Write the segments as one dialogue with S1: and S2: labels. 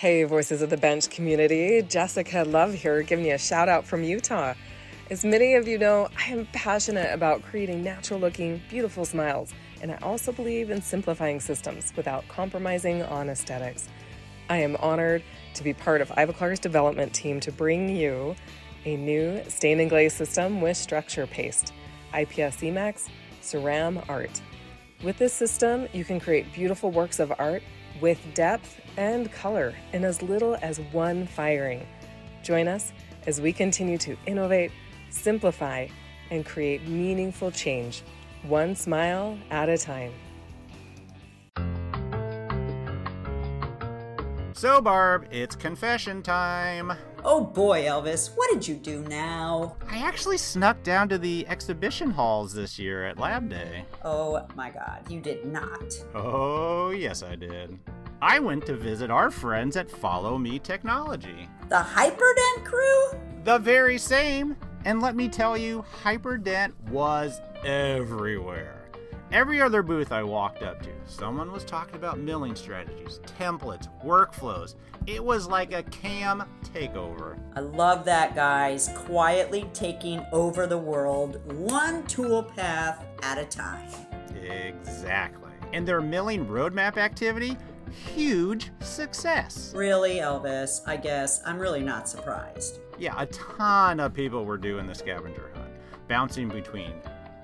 S1: Hey, Voices of the Bench community. Jessica Love here, giving you a shout out from Utah. As many of you know, I am passionate about creating natural-looking, beautiful smiles, and I also believe in simplifying systems without compromising on aesthetics. I am honored to be part of Ivoclar's development team to bring you a new stain and glaze system with structure paste, IPS e.max, Ceram Art. With this system, you can create beautiful works of art with depth and color in as little as one firing. Join us as we continue to innovate, simplify, and create meaningful change, one smile at a time.
S2: So, Barb, it's confession time.
S3: Oh boy, Elvis, what did you do now?
S2: I actually snuck down to the exhibition halls this year at Lab Day.
S3: Oh my God, you did not.
S2: Oh, yes, I did. I went to visit our friends at Follow Me Technology.
S3: The hyperDENT crew?
S2: The very same. And let me tell you, hyperDENT was everywhere. Every other booth I walked up to, someone was talking about milling strategies, templates, workflows. It was like a CAM takeover.
S3: I love that, guys. Quietly taking over the world, one tool path at a time.
S2: Exactly. And their milling roadmap activity, huge success.
S3: Really, Elvis? I guess I'm really not surprised.
S2: Yeah, a ton of people were doing the scavenger hunt, bouncing between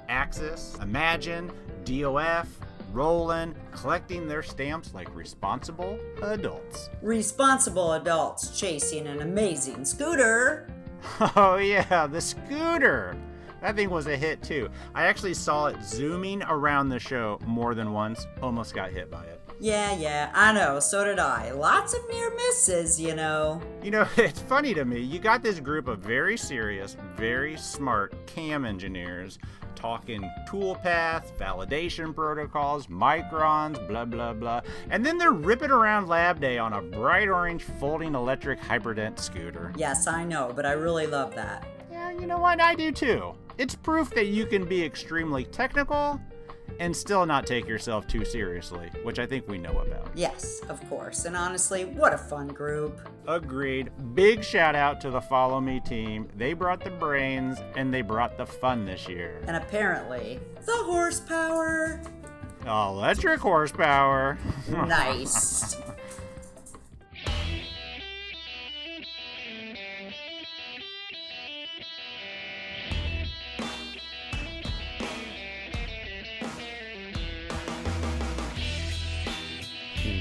S2: Axsys, Imagine, D.O.F, Roland, collecting their stamps like responsible adults.
S3: Responsible adults chasing an amazing scooter.
S2: Oh yeah, the scooter. That thing was a hit too. I actually saw it zooming around the show more than once, almost got hit by it.
S3: Yeah, I know, so did I. Lots of near misses, you know.
S2: You know, it's funny to me, you got this group of very serious, very smart CAM engineers talking toolpath, validation protocols, microns, blah, blah, blah. And then they're ripping around Lab Day on a bright orange folding electric hyperDENT scooter.
S3: Yes, I know, but I really love that.
S2: Yeah, you know what? I do too. It's proof that you can be extremely technical and still not take yourself too seriously, which I think we know about.
S3: Yes, of course. And honestly, what a fun group.
S2: Agreed. Big shout out to the Follow Me team. They brought the brains and they brought the fun this year.
S3: And apparently, the horsepower.
S2: Electric horsepower.
S3: Nice.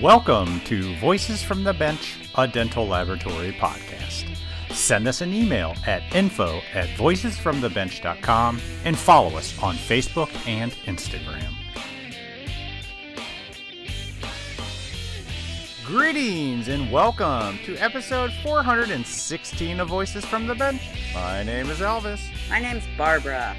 S2: Welcome to Voices from the Bench, a dental laboratory podcast. Send us an email at info@voicesfromthebench.com and follow us on Facebook and Instagram. Greetings and welcome to episode 416 of Voices from the Bench. My name is Elvis.
S3: My name's Barbara.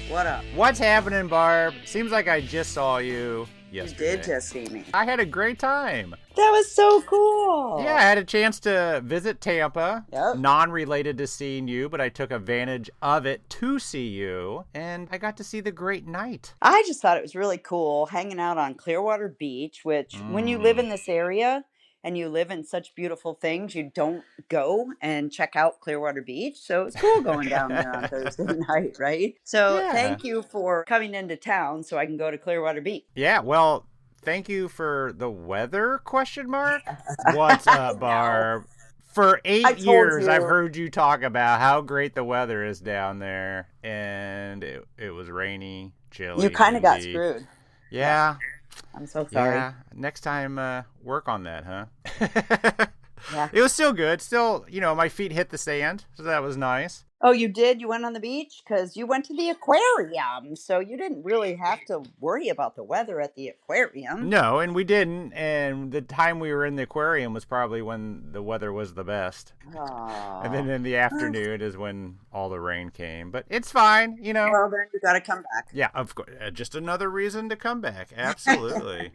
S3: What up?
S2: What's happening, Barb? Seems like I just saw you yesterday.
S3: You did just see me.
S2: I had a great time.
S3: That was so cool.
S2: Yeah, I had a chance to visit Tampa.
S3: Yep.
S2: Non-related to seeing you, but I took advantage of it to see you, and I got to see the great night.
S4: I just thought it was really cool hanging out on Clearwater Beach, which when you live in this area and you live in such beautiful things, you don't go and check out Clearwater Beach. So it's cool going down there on Thursday night, right? So Thank you for coming into town so I can go to Clearwater Beach.
S2: Yeah, well, thank you for the weather, question mark? What's up, Barb? For 8 years, I've heard you talk about how great the weather is down there, and it was rainy, chilly.
S4: You kind of got screwed.
S2: Yeah.
S4: I'm so sorry.
S2: Yeah, next time, work on that, huh?
S4: Yeah.
S2: It was still good. Still, my feet hit the sand, so that was nice.
S4: Oh, you did? You went on the beach? Because you went to the aquarium, so you didn't really have to worry about the weather at the aquarium.
S2: No, and we didn't. And the time we were in the aquarium was probably when the weather was the best.
S4: Aww.
S2: And then in the afternoon is when all the rain came. But it's fine,
S4: Well, then you got to come back.
S2: Yeah, of course. Just another reason to come back. Absolutely.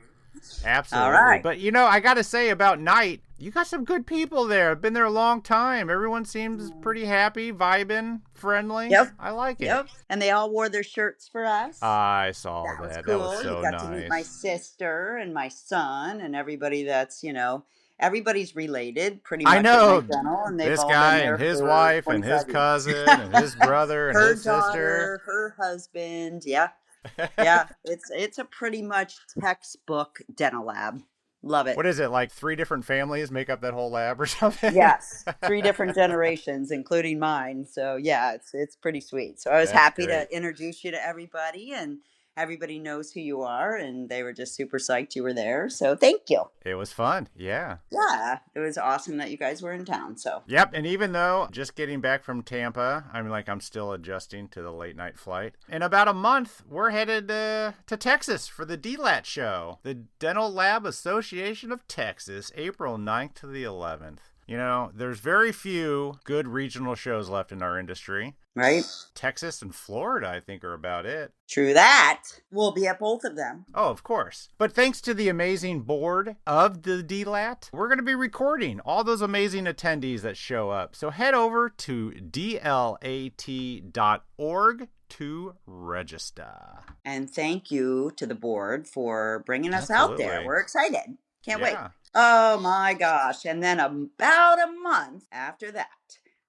S2: Absolutely.
S4: All right.
S2: But, I got to say about night, you got some good people there. I've been there a long time. Everyone seems pretty happy, vibing, friendly.
S4: Yep.
S2: I like it.
S4: Yep. And they all wore their shirts for us.
S2: I saw that.
S4: Was cool.
S2: That was so
S4: you got
S2: nice.
S4: to meet my sister and my son and everybody that's, everybody's related pretty
S2: I
S4: much at my
S2: know
S4: dental, and they've
S2: this
S4: all been
S2: guy and
S4: there
S2: his
S4: for
S2: wife and his
S4: 25 years.
S2: cousin and his brother and
S4: Her
S2: his sister.
S4: daughter, her husband. Yeah. Yeah. It's a pretty much textbook dental lab. Love it.
S2: What is it, like 3 different families make up that whole lab or something?
S4: Yes, 3 different generations, including mine. So yeah, it's pretty sweet. So I was
S2: That's
S4: happy
S2: great.
S4: to introduce you to everybody, and everybody knows who you are, and they were just super psyched you were there. So thank you.
S2: It was fun. Yeah.
S4: Yeah, it was awesome that you guys were in town. So
S2: Yep. And even though just getting back from Tampa, I'm still adjusting to the late night flight. In about a month, we're headed to Texas for the DLAT show, the Dental Lab Association of Texas, April 9th to the 11th. You know, there's very few good regional shows left in our industry.
S4: right,
S2: Texas and Florida, I think, are about it.
S4: true that. We'll be at both of them.
S2: Oh, of course. But thanks to the amazing board of the DLAT, we're going to be recording all those amazing attendees that show up. So head over to dlat.org to register.
S4: And thank you to the board for bringing us out there.
S2: Absolutely.
S4: We're excited. Can't wait.
S2: Yeah.
S4: Oh my gosh. And then about a month after that,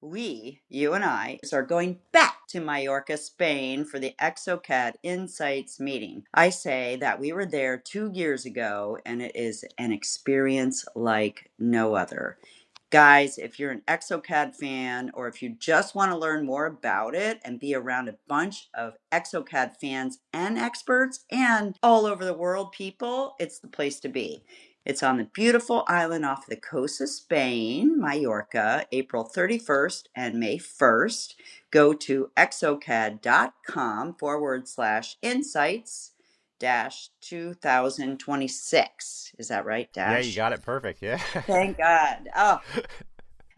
S4: you and I, are going back to Mallorca, Spain for the exocad Insights meeting. I say that we were there 2 years ago, and it is an experience like no other. Guys, if you're an exocad fan, or if you just want to learn more about it and be around a bunch of exocad fans and experts and all over the world people, it's the place to be. It's on the beautiful island off the coast of Spain, Mallorca, April 31st and May 1st. Go to exocad.com/insights 2026. Is that right?
S2: Yeah, you got it perfect. Yeah.
S4: Thank God. Oh,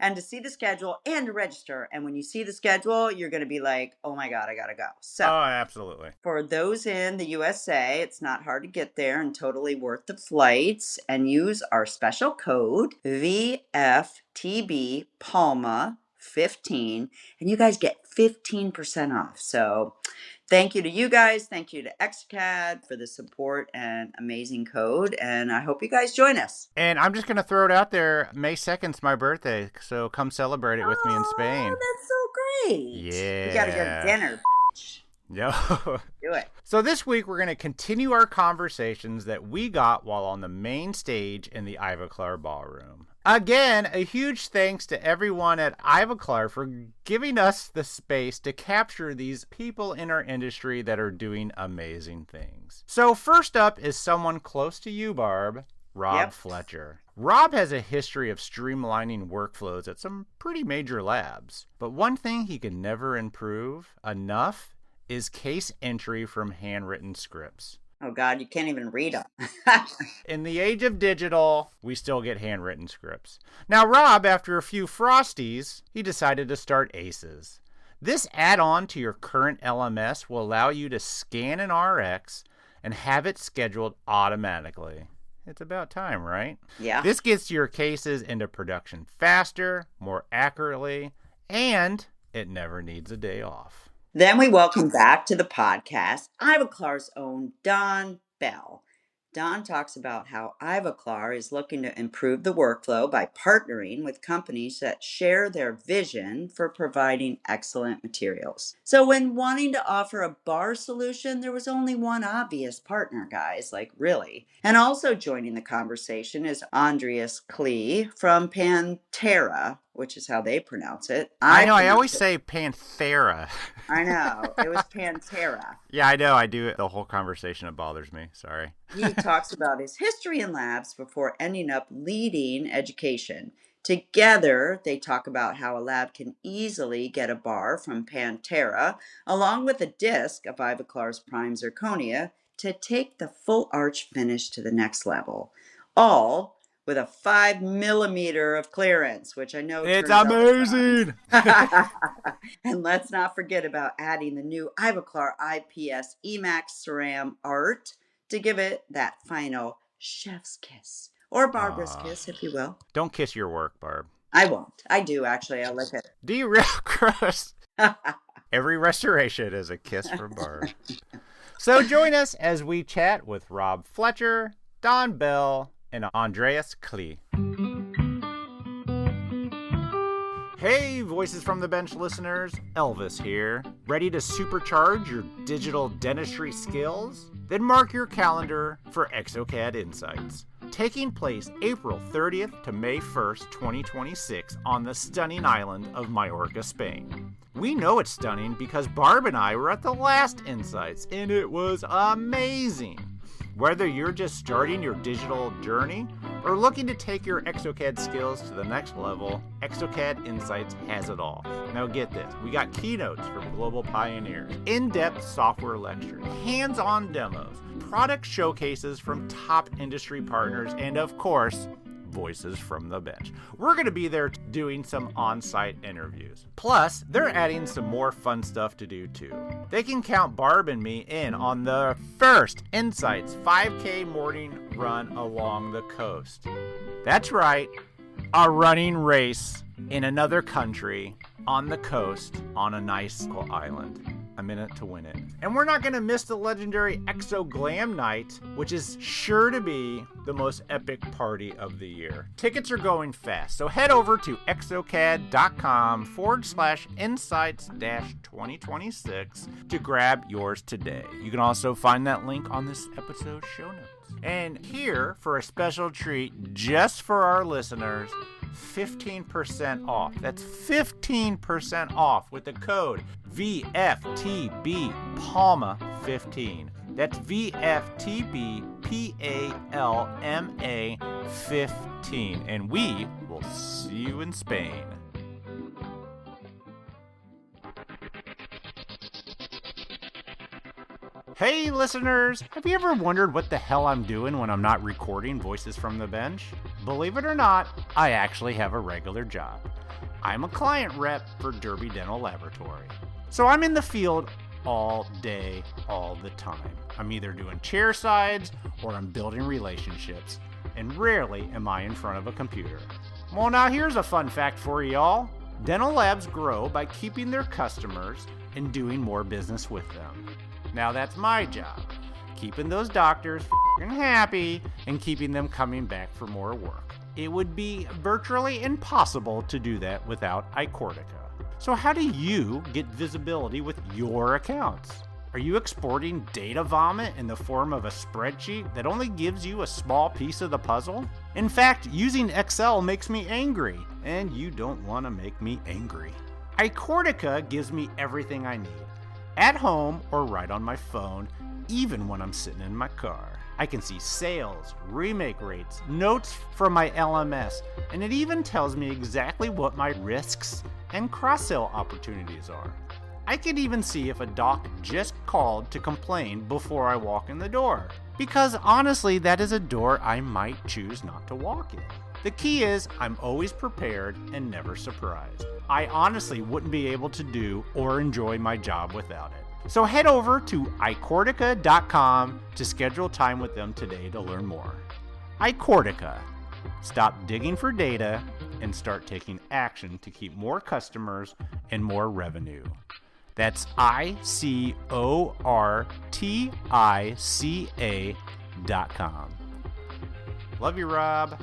S4: and to see the schedule and to register. And when you see the schedule, you're going to be like, oh my God, I got to go. So
S2: Oh, absolutely.
S4: for those in the USA, it's not hard to get there and totally worth the flights. And use our special code VFTB Palma 15, and you guys get 15% off. So thank you to you guys. Thank you to XCAD for the support and amazing code. And I hope you guys join us.
S2: And I'm just going to throw it out there. May 2nd's my birthday, so come celebrate it with me in Spain.
S4: Oh, that's so great.
S2: Yeah.
S4: We got to go to dinner.
S2: Yo.
S4: Do it.
S2: So this week, we're going to continue our conversations that we got while on the main stage in the Ivoclar ballroom. Again, a huge thanks to everyone at Ivoclar for giving us the space to capture these people in our industry that are doing amazing things. So first up is someone close to you, Barb, Rob Fletcher. Rob has a history of streamlining workflows at some pretty major labs. But one thing he can never improve enough is case entry from handwritten scripts.
S4: Oh, God, you can't even read them.
S2: In the age of digital, we still get handwritten scripts. Now, Rob, after a few Frosties, he decided to start Aces. This add-on to your current LMS will allow you to scan an RX and have it scheduled automatically. It's about time, right?
S4: Yeah.
S2: This gets your cases into production faster, more accurately, and it never needs a day off.
S4: Then we welcome back to the podcast Ivoclar's own Don Bell. Don talks about how Ivoclar is looking to improve the workflow by partnering with companies that share their vision for providing excellent materials. So when wanting to offer a bar solution, there was only one obvious partner, guys, like really. And also joining the conversation is Andreas Klie from Pantera, which is how they pronounce it.
S2: I know, I always say Panthera.
S4: I know, it was Pantera.
S2: Yeah, I know, I do it. The whole conversation, it bothers me. Sorry.
S4: He talks about his history in labs before ending up leading education. Together, they talk about how a lab can easily get a bar from Pantera, along with a disc of Ivoclar's Prime Zirconia, to take the full arch finish to the next level. All with a 5 millimeter of clearance, which I know
S2: it's
S4: turns
S2: amazing.
S4: And let's not forget about adding the new Ivoclar IPS e.max Ceram Art to give it that final chef's kiss, or Barbara's kiss, if you will.
S2: Don't kiss your work, Barb.
S4: I won't. I do, actually. I lick it.
S2: Do you real gross? Every restoration is a kiss from Barb. So join us as we chat with Rob Fletcher, Don Bell, and Andreas Klie. Hey, Voices from the Bench listeners, Elvis here. Ready to supercharge your digital dentistry skills? Then mark your calendar for exocad Insights. Taking place April 30th to May 1st, 2026 on the stunning island of Majorca, Spain. We know it's stunning because Barb and I were at the last Insights and it was amazing. Whether you're just starting your digital journey or looking to take your exocad skills to the next level, exocad Insights has it all. Now get this, we got keynotes from global pioneers, in-depth software lectures, hands-on demos, product showcases from top industry partners, and of course, Voices from the Bench. We're going to be there doing some on-site interviews. Plus, they're adding some more fun stuff to do too. They can count Barb and me in on the first Insights 5K morning run along the coast. That's right, a running race in another country on the coast on a nice island. I'm in it to win it. And we're not going to miss the legendary Exo Glam Night, which is sure to be the most epic party of the year. Tickets are going fast, so head over to exocad.com/insights-2026 to grab yours today. You can also find that link on this episode's show notes. And here, for a special treat just for our listeners, 15% off. That's 15% off with the code VFTB Palma 15. That's VFTB PALMA 15. And we will see you in Spain. Hey listeners, have you ever wondered what the hell I'm doing when I'm not recording Voices from the Bench? Believe it or not, I actually have a regular job. I'm a client rep for Derby Dental Laboratory. So I'm in the field all day, all the time. I'm either doing chair sides or I'm building relationships, and rarely am I in front of a computer. Well, now here's a fun fact for y'all. Dental labs grow by keeping their customers and doing more business with them. Now that's my job, keeping those doctors f***ing happy and keeping them coming back for more work. It would be virtually impossible to do that without iCortica. So how do you get visibility with your accounts? Are you exporting data vomit in the form of a spreadsheet that only gives you a small piece of the puzzle? In fact, using Excel makes me angry, and you don't want to make me angry. iCortica gives me everything I need. At home or right on my phone, even when I'm sitting in my car. I can see sales, remake rates, notes from my LMS, and it even tells me exactly what my risks and cross-sell opportunities are. I can even see if a doc just called to complain before I walk in the door. Because honestly, that is a door I might choose not to walk in. The key is I'm always prepared and never surprised. I honestly wouldn't be able to do or enjoy my job without it. So head over to iCortica.com to schedule time with them today to learn more. iCortica. Stop digging for data and start taking action to keep more customers and more revenue. That's iCortica.com. Love you, Rob.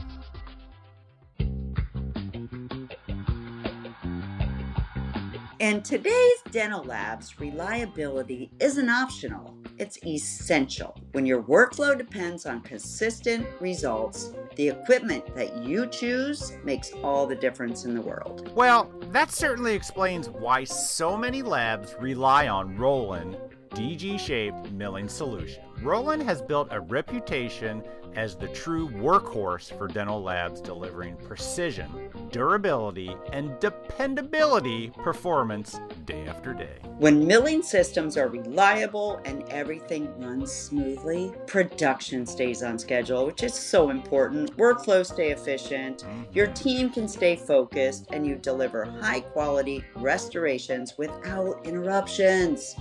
S4: In today's dental labs, reliability isn't optional, it's essential. When your workflow depends on consistent results, the equipment that you choose makes all the difference in the world.
S2: Well, that certainly explains why so many labs rely on Roland DG-shaped milling solution. Roland has built a reputation as the true workhorse for dental labs, delivering precision, durability, and dependability performance day after day.
S4: When milling systems are reliable and everything runs smoothly, production stays on schedule, which is so important. Workflows stay efficient, your team can stay focused, and you deliver high quality restorations without interruptions.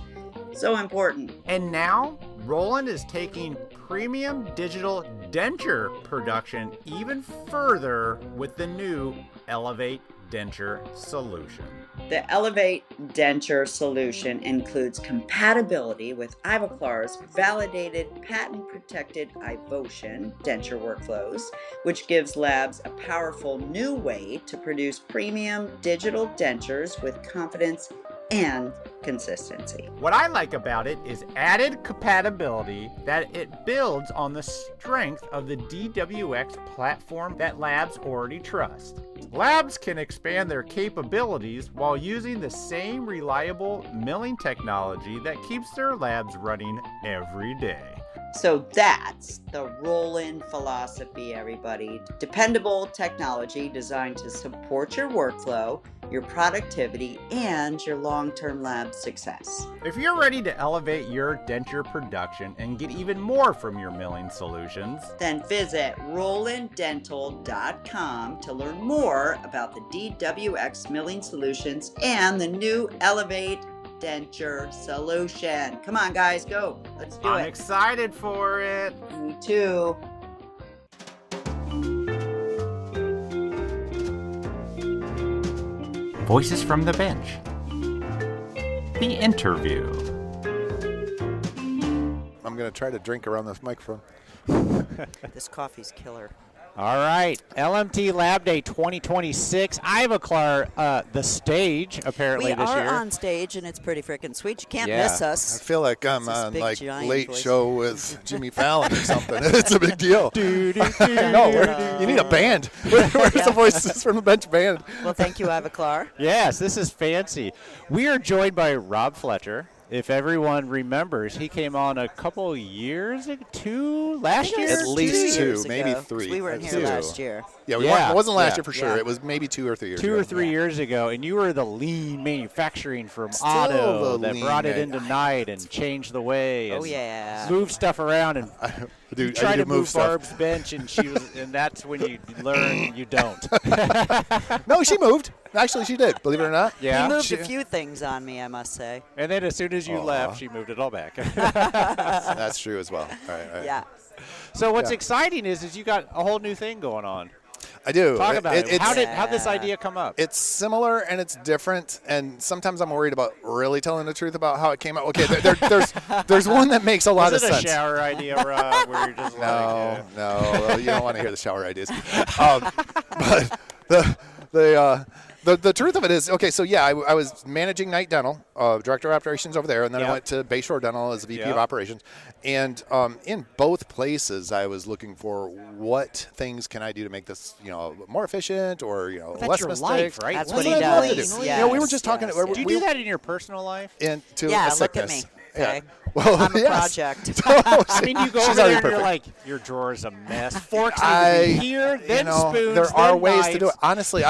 S4: So important.
S2: And now, Roland is taking premium digital denture production even further with the new Elevate denture solution.
S4: The Elevate denture solution includes compatibility with Ivoclar's validated, patent-protected Ivotion denture workflows, which gives labs a powerful new way to produce premium digital dentures with confidence and consistency.
S2: What I like about it is added compatibility that it builds on the strength of the DWX platform that labs already trust. Labs can expand their capabilities while using the same reliable milling technology that keeps their labs running every day.
S4: So that's the Roland philosophy, everybody. Dependable technology designed to support your workflow, your productivity, and your long-term lab success.
S2: If you're ready to elevate your denture production and get even more from your milling solutions,
S4: then visit rolanddental.com to learn more about the DWX milling solutions and the new Elevate denture solution. Come on, guys, go. Let's do
S2: I'm
S4: it.
S2: excited for it.
S4: Me too.
S2: Voices from the bench. The interview.
S5: I'm going to try to drink around this microphone.
S3: This coffee's killer.
S6: All right, LMT Lab Day 2026. Ivoclar, the stage apparently
S3: We
S6: this
S3: are
S6: year.
S3: on stage, and it's pretty freaking sweet. You can't
S6: Yeah.
S3: miss
S5: I
S3: us.
S5: feel like I'm
S3: It's this
S5: on
S3: big,
S5: like
S3: giant
S5: Late
S3: voice.
S5: Show with Jimmy Fallon or something. It's a big deal. No, you need a band. Where's the Voices from the Bench band?
S3: Well, thank you, Ivoclar.
S6: Yes, this is fancy. We are joined by Rob Fletcher. If everyone remembers, he came on a couple years, last year?
S5: At least 2,
S3: years
S5: maybe
S3: ago,
S5: 3.
S3: 'cause we weren't here
S5: 2.
S3: last year.
S5: Yeah,
S6: Yeah.
S5: it wasn't last
S6: Yeah.
S5: year for sure.
S3: Yeah.
S5: It was maybe 2 or 3 years
S6: 2
S5: ago.
S6: or 3 years ago, and you were the lean manufacturing from
S5: Still
S6: Otto
S5: the
S6: that
S5: lean
S6: brought it
S5: man.
S6: into night and changed the way.
S3: Oh,
S6: and
S3: yeah.
S6: Moved stuff around and
S5: Dude,
S6: you try
S5: I
S6: to
S5: need
S6: move
S5: stuff.
S6: Barb's bench, and and that's when you learn you don't.
S5: No, she moved. Actually, she did. Believe it or not.
S6: Yeah.
S3: He moved
S5: She-
S3: a few things on me, I must say.
S6: And then as soon as you
S5: Aw.
S6: left, she moved it all back.
S5: That's true as well. All right.
S3: Yeah.
S6: So what's
S5: Yeah.
S6: exciting is you got a whole new thing going on.
S5: I do.
S6: Talk about it. How'd
S3: it's-
S6: this idea come up?
S5: It's similar and it's different, and sometimes I'm worried about really telling the truth about how it came out. Okay, there's one that makes a lot
S6: Was
S5: of
S6: it a
S5: sense.
S6: shower idea, Rob, where you're just
S5: No,
S6: like,
S5: no, you don't want to hear the shower ideas. But the truth of it is, okay, so yeah, I was managing Night Dental, director of operations over there, and then I
S6: Yep.
S5: went to Bayshore Dental as the VP of
S6: Yep.
S5: operations. And in both places, I was looking for what things can I do to make this, more efficient or,
S6: that's
S5: less
S6: your
S5: mistakes.
S6: life, right?
S3: That's
S5: That's
S3: what he
S5: what I love to
S3: does.
S5: do.
S3: Yes,
S5: we were just talking.
S3: yes,
S5: we-
S6: do you
S5: we-
S6: do that in your personal life?
S5: into
S3: Yeah,
S5: a
S3: look at
S5: sickness.
S3: me. Okay.
S5: Yeah. Well,
S3: I'm a
S5: yes.
S3: project.
S6: I mean, you go
S5: She's
S6: over there
S5: already
S6: and you're
S5: perfect.
S6: like, your drawer's a mess. Forks need to be here, then spoons,
S5: there are
S6: then
S5: ways to do it.
S6: knives.
S5: Honestly,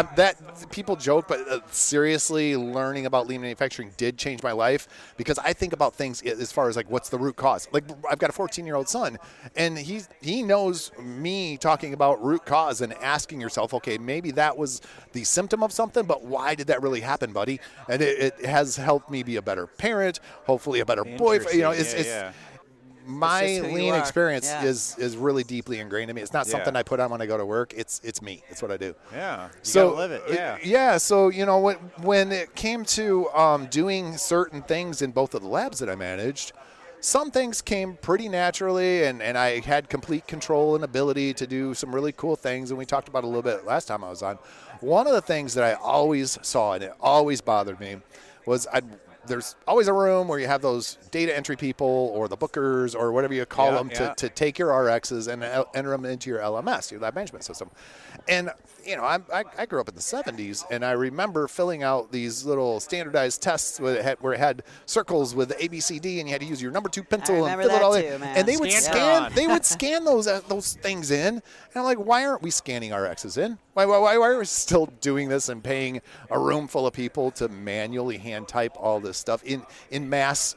S5: people joke, but seriously, learning about lean manufacturing did change my life because I think about things as far as like what's the root cause. Like I've got a 14-year-old son, and he knows me talking about root cause and asking yourself, okay, maybe that was the symptom of something, but why did that really happen, buddy? And it has helped me be a better parent, hopefully a better boyfriend.
S6: Interesting.
S5: My
S3: It's just who you
S5: lean
S3: are.
S5: experience
S3: Yeah.
S5: is really deeply ingrained in me. It's not
S6: Yeah.
S5: something I put on when I go to work. It's me. It's what I do.
S6: Yeah. You
S5: So
S6: gotta live it. Yeah.
S5: yeah. So when it came to doing certain things in both of the labs that I managed, some things came pretty naturally, and I had complete control and ability to do some really cool things. And we talked about it a little bit last time I was on. One of the things that I always saw, and it always bothered me, was there's always a room where you have those data entry people or the bookers or whatever you call them to take your RXs and enter them into your LMS, your lab management system. And, I grew up in the 70s, and I remember filling out these little standardized tests where it had circles with ABCD, and you had to use your number 2 pencil and
S3: remember
S5: fill it
S3: that
S5: all
S3: too,
S5: in.
S3: man.
S5: And they would
S6: Scantron.
S5: scan those things in. And I'm like, why aren't we scanning RXs in? Why are we still doing this and paying a room full of people to manually hand type all this stuff in mass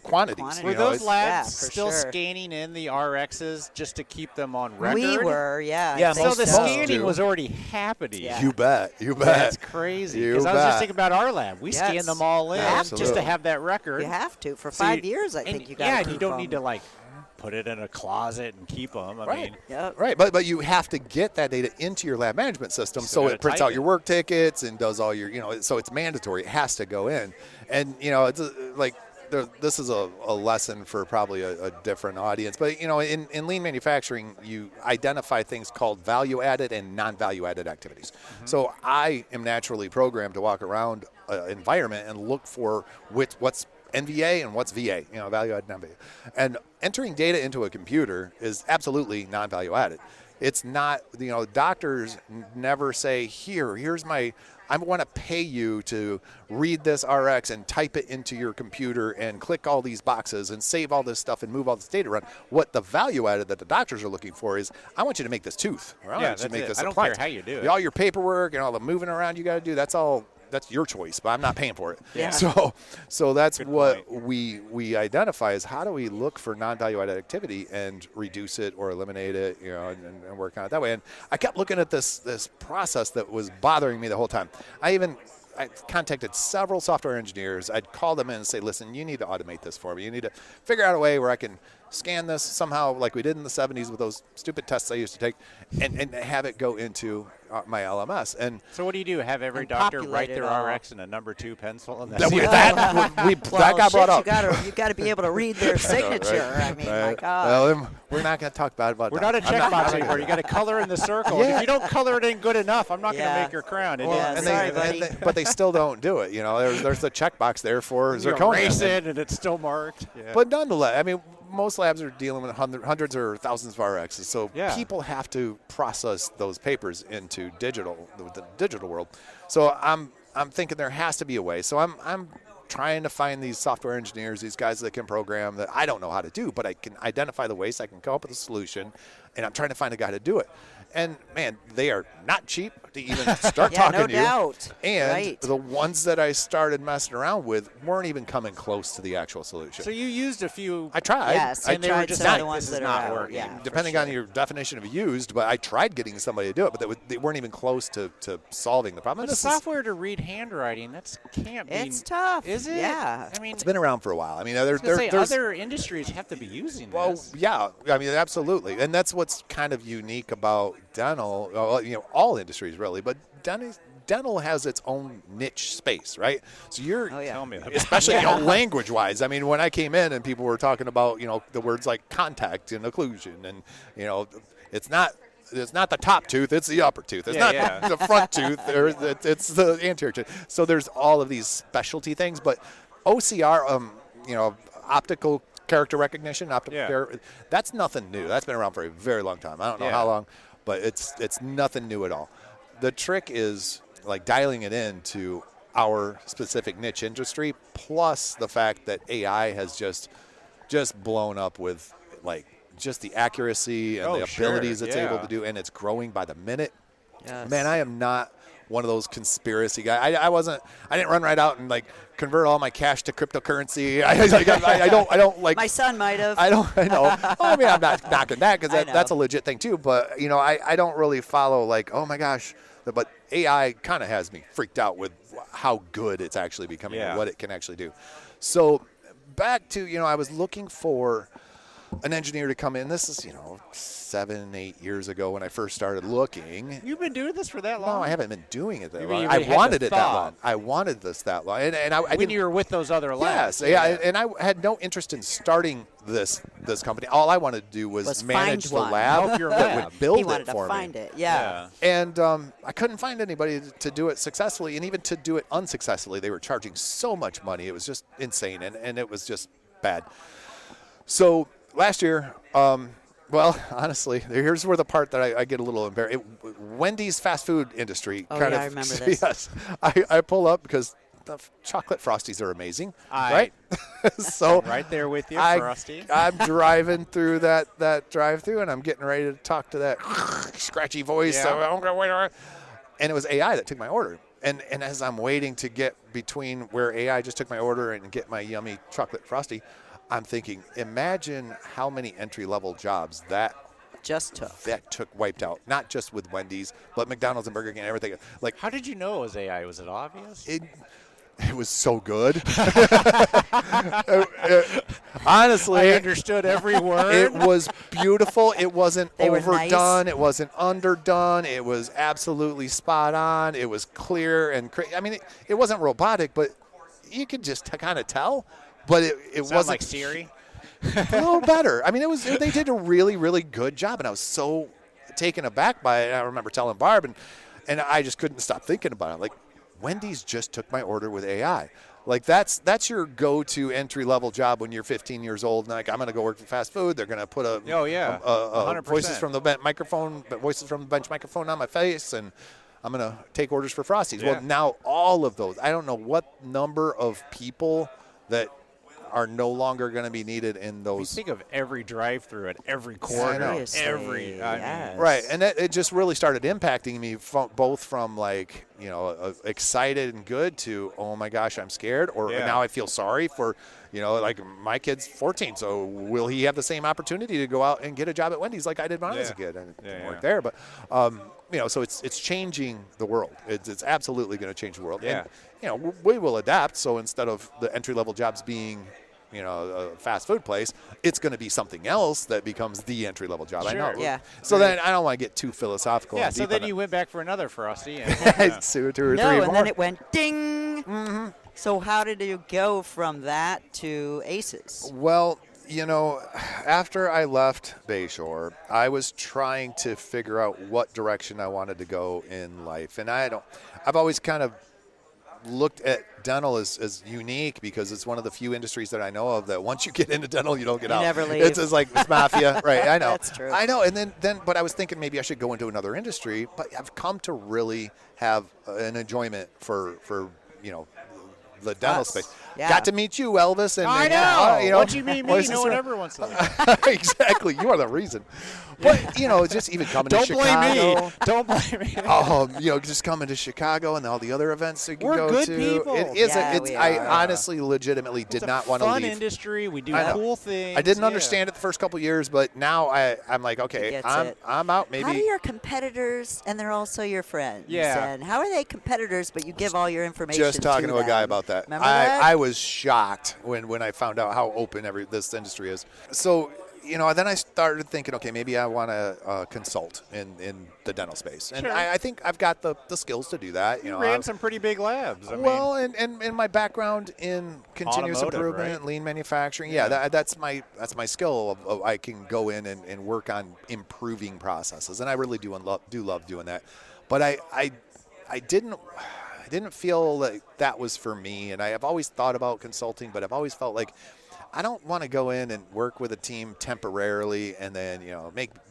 S5: quantities?
S6: Were those labs
S3: Yeah, for
S6: still
S3: sure.
S6: scanning in the RXs just to keep them on record?
S3: We were, yeah.
S5: Yeah,
S3: I
S6: So
S3: think
S6: the
S5: most
S6: scanning
S5: do.
S6: was already happening.
S3: Yeah.
S5: You bet.
S6: That's crazy.
S5: You
S6: Because I was just
S5: bet.
S6: thinking about our lab. We scan
S3: Yes.
S6: them all in
S3: You have
S6: just
S5: to.
S6: to have that record.
S3: You have to. For
S6: So
S3: 5 years, I
S6: and
S3: think you got
S6: yeah,
S3: to
S6: and you don't need to like put it in a closet and keep them. I mean,
S5: Right, but you have to get that data into your lab management system, so it prints out your work tickets and does all your, so it's mandatory. It has to go in, and it's like this is a lesson for probably a different audience, but in lean manufacturing, you identify things called value-added and non-value-added activities. So I am naturally programmed to walk around an environment and look for what's NVA and what's VA, value-added, non-VA. And entering data into a computer is absolutely non-value-added. It's not, doctors never say, here's my, I want to pay you to read this RX and type it into your computer and click all these boxes and save all this stuff and move all this data around. What the value added that the doctors are looking for is, I want you to make this tooth. Or I want you to make this
S6: I don't
S5: appliance.
S6: care how you do it.
S5: All your paperwork and all the moving around you got to do, that's your choice, but I'm not paying for it.
S6: Yeah.
S5: So that's
S6: Good
S5: what
S6: point.
S5: we identify is, how do we look for non-value-added activity and reduce it or eliminate it, and work on it that way. And I kept looking at this process that was bothering me the whole time. I contacted several software engineers. I'd call them in and say, listen, you need to automate this for me. You need to figure out a way where I can scan this somehow like we did in the 70s with those stupid tests I used to take and have it go into my LMS. And
S6: so what do you do? Have every doctor write their RX in a number 2 pencil? And
S5: that got brought up.
S4: You got to be able to read their signature. Right. I mean, my God.
S5: Well, we're not going to talk bad about
S6: We're
S5: that.
S6: not a checkbox anymore. You got to color in the circle.
S5: Yeah.
S6: If you don't color it in good enough, I'm not going to make your crown.
S5: But they still don't do it. There's the checkbox there for zirconia.
S6: Erase it, and it's still marked. Yeah.
S5: But nonetheless, I mean, most labs are dealing with hundreds or thousands of RXs, so people have to process those papers into the digital world. So I'm thinking there has to be a way. So I'm trying to find these software engineers, these guys that can program that I don't know how to do, but I can identify the ways, I can come up with a solution, and I'm trying to find a guy to do it. And man, they are not cheap to even start talking to you.
S4: Doubt.
S5: And the ones that I started messing around with weren't even coming close to the actual solution.
S6: So you used a few.
S5: I tried.
S4: Yes,
S6: and they were just like,
S4: the ones
S6: this is
S4: that
S6: not
S4: are out.
S6: working.
S4: Yeah,
S5: depending on your definition of used, but I tried getting somebody to do it, but they weren't even close to solving the problem.
S6: But the software to read handwriting, can't be.
S4: It's tough.
S6: Is it?
S4: Yeah.
S6: I mean,
S5: it's been around for a while. I mean, there's
S6: other industries have to be using
S5: well,
S6: this.
S5: yeah. I mean, absolutely, and that's what's kind of unique about dental. All industries really, but dental has its own niche space, right? So
S6: Tell me about
S5: especially language-wise. I mean, when I came in and people were talking about the words like contact and occlusion, and it's not the top tooth, it's the upper tooth. It's not the front tooth, or it's the anterior tooth. So there's all of these specialty things, but OCR, optical character recognition, that's nothing new. That's been around for a very long time. I don't know how long, but it's nothing new at all. The trick is like dialing it into our specific niche industry, plus the fact that AI has just blown up with just the accuracy and the abilities it's able to do, and it's growing by the minute. Yes. Man, I am not one of those conspiracy guys. I didn't run right out and convert all my cash to cryptocurrency. I don't like.
S4: My son might have.
S5: I know. Well, I mean, I'm not knocking that because that's a legit thing too. But I don't really follow oh my gosh. But AI kind of has me freaked out with how good it's actually becoming and what it can actually do. So back to I was looking for an engineer to come in. This is 7-8 years ago when I first started looking.
S6: You've been doing this for that long?
S5: No, I haven't been doing it that long. I wanted it that long. I wanted this that long. And I
S6: when you were with those other labs.
S5: Yes, and I had no interest in starting this company. All I wanted to do was manage the lab.
S6: Help your
S5: that
S6: lab.
S5: would build
S4: he wanted
S5: it for
S4: to find
S5: me.
S4: it. Yeah.
S5: And I couldn't find anybody to do it successfully, and even to do it unsuccessfully, they were charging so much money. It was just insane, and it was just bad. So last year, well, honestly, here's where the part that I get a little embarrassed. Wendy's fast food industry
S4: I remember this.
S5: Yes, I pull up because the chocolate Frosties are amazing, right? So
S6: I'm right there with you, Frosty.
S5: I'm driving through that drive-through, and I'm getting ready to talk to that scratchy voice.
S6: Yeah.
S5: And it was AI that took my order. And as I'm waiting to get between where AI just took my order and get my yummy chocolate Frosty, I'm thinking, imagine how many entry-level jobs that took wiped out. Not just with Wendy's, but McDonald's and Burger King and everything.
S6: How did you know it was AI? Was it obvious?
S5: It was so good. Honestly,
S6: I understood every word.
S5: it was beautiful. It wasn't
S4: They were
S5: overdone.
S4: nice.
S5: It wasn't underdone. It was absolutely spot on. It was clear and I mean, it wasn't robotic, but you could just kind of tell. But it
S6: Sound
S5: wasn't
S6: like Siri.
S5: a little better. I mean, they did a really, really good job, and I was so taken aback by it. I remember telling Barb, and I just couldn't stop thinking about it. Like, Wendy's just took my order with AI. Like, that's your go-to entry-level job when you're 15 years old. And like, I'm going to go work for fast food. They're going to put a
S6: 100%.
S5: voices from the bench microphone on my face, and I'm going to take orders for Frosties.
S6: Yeah.
S5: Well, now all of those, I don't know what number of people that are no longer going to be needed in
S6: You
S5: those.
S6: think of every drive-through at every corner,
S4: Seriously,
S6: I mean,
S4: yes.
S5: Right, and it just really started impacting me both from like, excited and good to, oh my gosh, I'm scared, or now I feel sorry for, like my kid's 14, so will he have the same opportunity to go out and get a job at Wendy's like I did when I was a kid? And it didn't work there, but so it's changing the world. It's absolutely going to change the world.
S6: Yeah.
S5: And we will adapt. So instead of the entry-level jobs being a fast food place, it's going to be something else that becomes the entry-level job.
S6: Sure.
S5: I know.
S4: Yeah.
S5: So then I don't want to get too philosophical.
S6: Yeah,
S5: and
S6: so
S5: deep
S6: then
S5: on
S6: you went back for another Frosty. And,
S5: it. Two or three
S4: No, and
S5: more.
S4: then it went ding. Mm-hmm. So how did you go from that to Aces?
S5: Well, after I left Bayshore, I was trying to figure out what direction I wanted to go in life. And I've always kind of looked at dental as unique because it's one of the few industries that I know of that once you get into dental, you don't get out.
S4: Never leave.
S5: It's like it's mafia, right? I know.
S4: That's true.
S5: I know. And then, but I was thinking maybe I should go into another industry. But I've come to really have an enjoyment for the dental space.
S4: Yeah.
S5: Got to meet you, Elvis. And
S6: I know. What you mean me?
S5: voices
S6: No one
S5: from-
S6: ever wants to leave.
S5: Exactly. You are the reason. But, just even coming
S6: Don't
S5: to
S6: blame
S5: Chicago.
S6: me. Don't blame me.
S5: Just coming to Chicago and all the other events you can
S6: We're
S5: go
S6: good
S5: to.
S6: people.
S5: It is.
S4: Yeah, we
S5: I
S4: are.
S5: honestly, legitimately did
S6: It's
S5: not
S6: a
S5: want to
S6: fun
S5: leave.
S6: industry. We do
S5: I know.
S6: cool things.
S5: I didn't
S6: Yeah.
S5: understand it the first couple years, but now I'm like, okay,
S4: gets
S5: I'm
S4: it.
S5: out.
S4: How do
S5: Maybe
S4: your competitors, and they're also your friends,
S6: Yeah.
S4: and how are they competitors, but you give all your information
S5: just talking to a
S4: them?
S5: guy about that.
S4: Remember that?
S5: I was shocked when I found out how open this industry is. So, then I started thinking, okay, maybe I want to consult in the dental space. And
S6: Sure.
S5: I think I've got the skills to do that.
S6: You ran some pretty big labs. I mean,
S5: and my background in continuous
S6: Automotive,
S5: improvement,
S6: right?
S5: lean manufacturing,
S6: Yeah.
S5: that's my skill. Of I can go in and work on improving processes, and I really do love doing that. But I didn't feel like that was for me, and I have always thought about consulting, but I've always felt like I don't want to go in and work with a team temporarily and then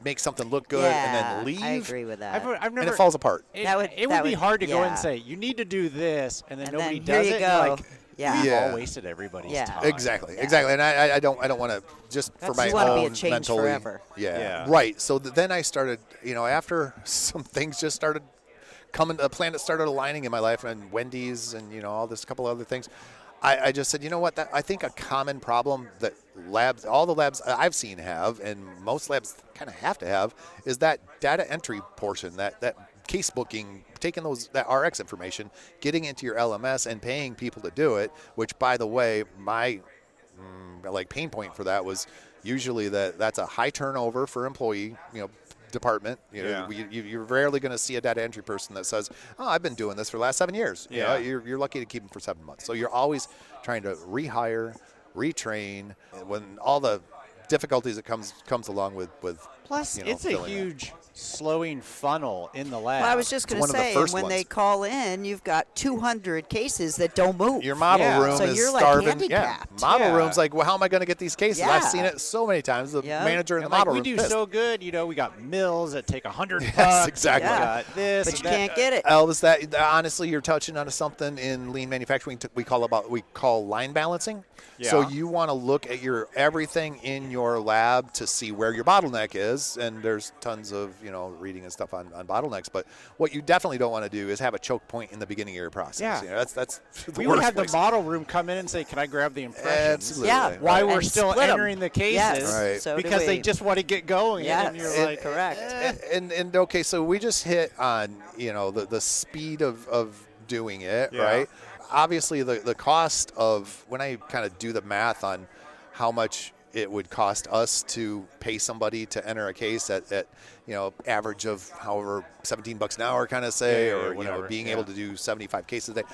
S5: make something look good and then leave.
S4: I agree with that.
S6: I've
S5: And
S6: never.
S5: it falls apart.
S6: It,
S4: That would-
S6: it
S4: that
S6: would be
S4: would-
S6: hard to go in
S4: yeah.
S6: and say you need to do this, and then
S4: And
S6: nobody
S4: then here
S6: does
S4: you
S6: it.
S4: go.
S6: You're like,
S4: Yeah.
S6: we've
S5: Yeah.
S6: all wasted everybody's
S4: Yeah.
S6: time.
S5: Exactly. And I don't want to just for
S4: That's-
S5: my
S4: you wanna be a
S5: own
S4: change
S5: mentally.
S4: forever.
S5: Yeah. Right. So then I started, after some things just started coming, a planet started aligning in my life, and Wendy's and all this couple other things. I just said, you know what? I think a common problem that all the labs I've seen have, and most labs kind of have to have, is that data entry portion, that case booking, taking that RX information, getting into your LMS and paying people to do it, which, by the way, my pain point for that was usually that's a high turnover for employee, department. You're rarely going to see a data entry person that says, "Oh, I've been doing this for the last 7 years."
S6: Yeah.
S5: You're lucky to keep them for 7 months. So you're always trying to rehire, retrain, when all the difficulties that comes along with
S6: Plus, it's a
S5: filling that.
S6: huge slowing funnel in the lab.
S4: Well, I was just going
S5: one
S4: to
S5: of the
S4: say,
S5: first
S4: when they
S5: ones.
S4: call in, you've got 200 cases that don't move.
S5: Your model
S6: Yeah.
S5: room
S4: So
S5: is
S4: you're, like,
S5: starving.
S4: handicapped.
S5: Model
S6: Yeah.
S5: room's like, well, how am I going to get these cases? I've
S4: Yeah.
S5: seen it so many times. The
S4: Yeah.
S5: manager in the
S6: And, like,
S5: model
S6: we
S5: room
S6: do
S5: pissed.
S6: so good. We got mills that take $100
S5: Yes,
S6: bucks.
S5: exactly.
S6: We
S4: Yeah.
S6: got this.
S4: But
S6: and
S4: you
S6: that.
S4: can't get it.
S5: Elvis, that honestly, you're touching on something in lean manufacturing we call line balancing. So
S6: Yeah.
S5: you want to look at everything in your lab to see where your bottleneck is, and there's tons of reading and stuff on bottlenecks. But what you definitely don't want to do is have a choke point in the beginning of your process.
S6: Yeah.
S5: That's the
S6: We would
S5: worst
S6: have
S5: place.
S6: the model room come in and say, "Can I grab the impressions?"
S5: Absolutely.
S4: Yeah.
S6: Why
S4: And
S6: we're still
S4: split 'em.
S6: entering the cases?
S4: Yes.
S5: Right.
S4: So do
S6: because they
S4: we.
S6: just want to get going.
S4: Yes.
S6: And you're
S5: And-
S6: like,
S4: correct.
S5: And okay, so we just hit on the speed of doing it,
S6: Yeah.
S5: right? obviously the cost of, when I kind of do the math on how much it would cost us to pay somebody to enter a case at average of however $17 an hour kind of say, or
S6: whatever,
S5: being able to do 75 cases a day.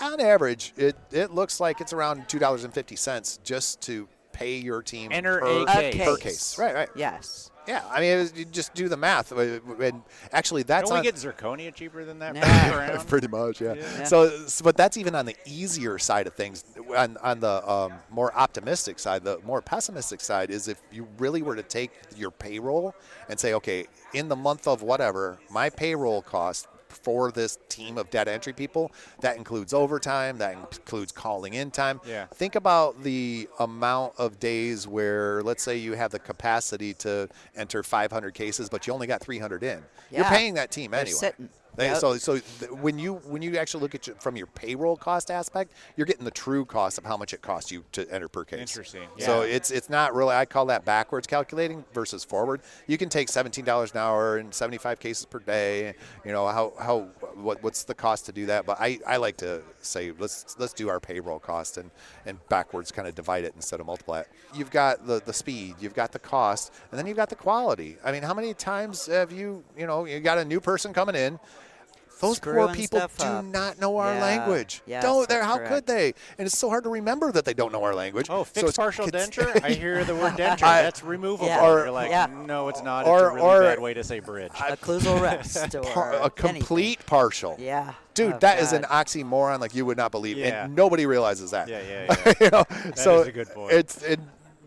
S5: On average, it looks like it's around $2.50 just to pay your team
S6: Enter
S5: per
S6: a case.
S5: per case. Right.
S4: Yes.
S5: Yeah, I mean, you just do the math, and actually, that's
S6: Don't we
S5: on,
S6: get zirconia cheaper than that?
S4: Yeah.
S6: per round?
S5: pretty much, yeah. So, but that's even on the easier side of things. On the more optimistic side, the more pessimistic side is if you really were to take your payroll and say, okay, in the month of whatever, my payroll cost for this team of data entry people, that includes overtime, that includes calling in time.
S6: Yeah.
S5: Think about the amount of days where, let's say you have the capacity to enter 500 cases, but you only got 300 in. You're
S4: Yeah.
S5: paying that team
S4: They're
S5: anyway.
S4: sitting.
S5: They-
S4: Yep.
S5: So when you actually look at from your payroll cost aspect, you're getting the true cost of how much it costs you to enter per case.
S6: Interesting.
S5: So
S6: Yeah.
S5: it's not really, I call that backwards calculating versus forward. You can take $17 an hour and 75 cases per day. What's the cost to do that? But I like to say let's do our payroll cost and backwards kind of divide it instead of multiply it. You've got the speed, you've got the cost, and then you've got the quality. I mean, how many times have you got a new person coming in? Those poor
S4: Screwing
S5: people
S4: stuff
S5: do
S4: up.
S5: not know our
S4: Yeah.
S5: language.
S4: Yes,
S5: How
S4: that's
S5: could
S4: correct.
S5: they? And it's so hard to remember that they don't know our language.
S6: Oh,
S5: So
S6: fixed
S5: it's-
S6: partial
S5: it's-
S6: denture? I hear the word denture. That's removable.
S4: Yeah.
S6: You're like,
S4: Yeah.
S6: no, it's not.
S5: Or-
S6: it's a really
S5: or-
S6: bad way to say bridge.
S4: Occlusal rest or
S5: a complete
S4: anything.
S5: partial.
S4: Yeah.
S5: Dude,
S4: Oh,
S5: that is an
S4: God.
S5: oxymoron like you would not believe,
S6: Yeah.
S5: and nobody realizes that.
S6: Yeah.
S5: So
S6: is a good point.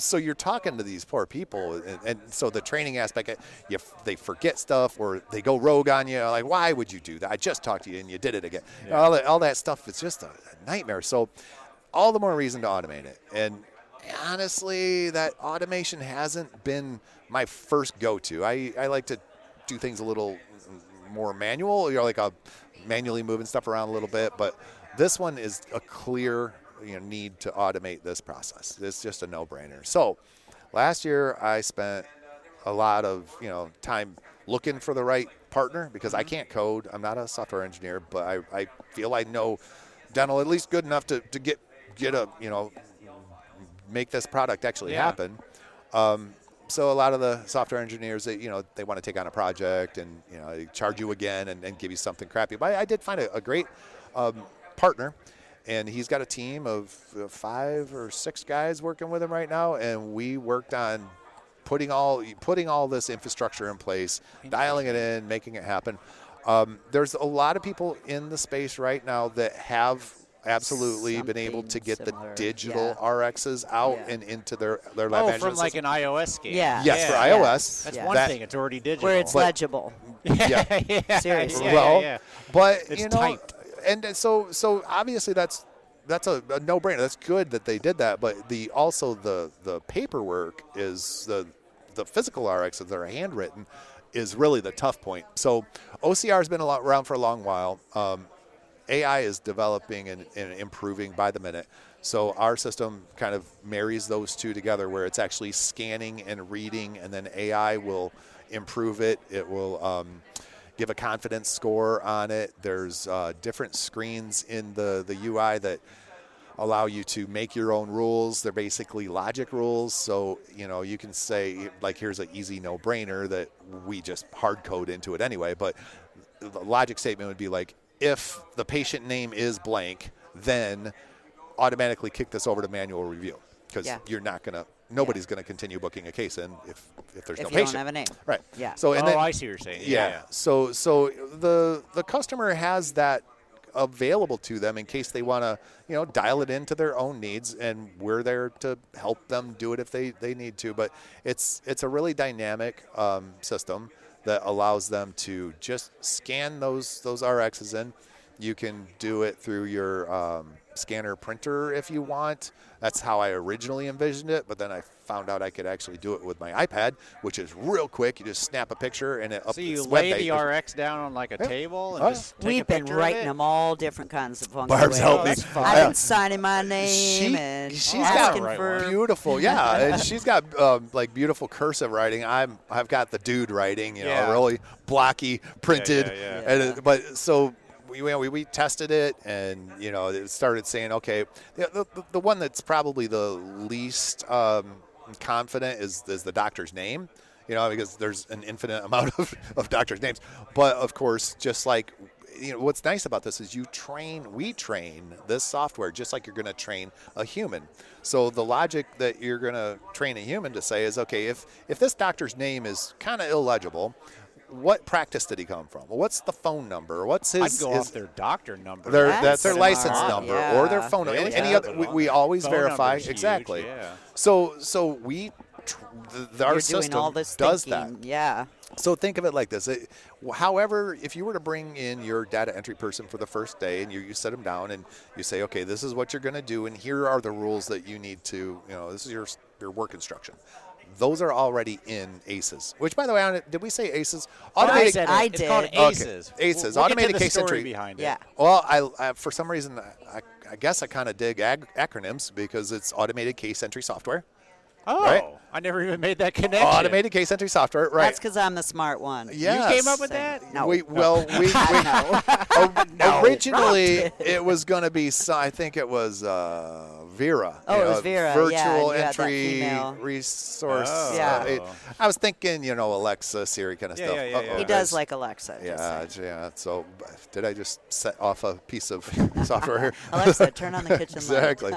S5: So you're talking to these poor people, and so the training aspect, they forget stuff or they go rogue on you. Like, why would you do that? I just talked to you and you did it again.
S6: Yeah.
S5: All that stuff is just a nightmare. So all the more reason to automate it. And honestly, that automation hasn't been my first go-to. I like to do things a little more manual, like manually moving stuff around a little bit. But this one is a clear need to automate this process. It's just a no-brainer. So last year I spent a lot of time looking for the right partner because I can't code. I'm not a software engineer, but I feel I know dental at least good enough to get a make this product actually happen. So a lot of the software engineers, they want to take on a project and they charge you again and give you something crappy. But I did find a great partner. And he's got a team of 5 or 6 guys working with him right now, and we worked on putting all this infrastructure in place, dialing it in, making it happen. There's a lot of people in the space right now that have absolutely been able to get
S4: Something
S5: the
S4: similar,
S5: digital RXs out and into their lab management
S6: from like
S5: system.
S6: an iOS scan.
S4: Yeah.
S5: Yes, for iOS.
S6: That's
S4: Yeah.
S6: one thing. It's already digital.
S4: Where it's
S5: But-
S4: legible.
S5: Yeah.
S4: Seriously.
S6: Yeah.
S5: But
S6: It's typed.
S5: and so obviously that's a no-brainer. That's good that they did that. But the paperwork is the physical RX that are handwritten is really the tough point. So OCR has been around for a long while. AI is developing and improving by the minute. So our system kind of marries those two together where it's actually scanning and reading, and then AI will improve it. It will give a confidence score on it. There's different screens in the UI that allow you to make your own rules. They're basically logic rules. So, you can say, like, here's an easy no-brainer that we just hard code into it anyway. But the logic statement would be like, if the patient name is blank, then automatically kick this over to manual review because nobody's going to continue booking a case in if there's no
S4: If you
S5: patient.
S4: don't have a name.
S5: Right.
S4: Yeah.
S5: So and then,
S6: I see what you're saying.
S5: yeah. So the customer has that available to them in case they want to, dial it into their own needs, and we're there to help them do it if they need to. But it's a really dynamic system that allows them to just scan those RXs in. You can do it through your scanner printer if you want. That's how I originally envisioned it, but then I found out I could actually do it with my iPad, which is real quick. You just snap a picture and
S6: So you lay the RX down on like a table and just take
S4: We've
S6: a
S4: been
S6: picture
S4: writing
S6: of it?
S4: them all different kinds of funky
S5: Barb's
S4: ways.
S5: helped me.
S4: I've been signing my name and
S5: she's
S4: asking
S5: got
S4: for
S5: beautiful, and she's got like beautiful cursive writing. I've got the dude writing,
S6: Yeah.
S5: really blocky, printed,
S6: Yeah.
S5: And but so we tested it, and it started saying, okay, the one that's probably the least confident is the doctor's name, because there's an infinite amount of doctors' names. But of course, just like what's nice about this is we train this software just like you're going to train a human. So the logic that you're going to train a human to say is, okay, if this doctor's name is kind of illegible, what practice did he come from? Well, what's the phone number? What's his?
S6: I'd go off their doctor number.
S5: That's their license
S3: smart.
S5: number
S3: Yeah.
S5: or their phone number. Any other? We always
S6: Phone
S5: verify
S6: number's
S5: exactly.
S6: huge, yeah.
S5: So our
S4: You're
S5: system
S4: doing all this
S5: does
S4: thinking.
S5: that.
S4: Yeah.
S5: So think of it like this. However, if you were to bring in your data entry person for the first day and you sit them down and you say, okay, this is what you're going to do, and here are the rules that you need to, this is your work instruction. Those are already in ACES. Which, by the way, did we say ACES?
S6: I
S3: did.
S6: It's called ACES.
S5: Okay. ACES,
S6: We'll
S5: automated
S6: get to the
S5: case
S6: story
S5: entry
S6: behind it.
S3: Yeah.
S5: Well, I for some reason, I guess I kind of dig acronyms because it's automated case entry software.
S6: Oh,
S5: Right?
S6: I never even made that connection.
S5: Automated case entry software, right?
S3: That's because I'm the smart one.
S5: Yes.
S6: You came up with that?
S3: No.
S5: Originally it was going to be, I think it was Vera.
S3: Oh, it was Vera,
S5: Virtual
S3: yeah, you had that
S5: entry
S3: female.
S5: resource.
S6: Oh.
S3: Yeah.
S5: I was thinking, Alexa, Siri kind of
S6: Yeah,
S5: stuff.
S6: yeah, yeah, yeah.
S3: He does like Alexa.
S5: Yeah, yeah. So did I just set off a piece of software here?
S3: Alexa, turn on the kitchen light.
S5: Exactly.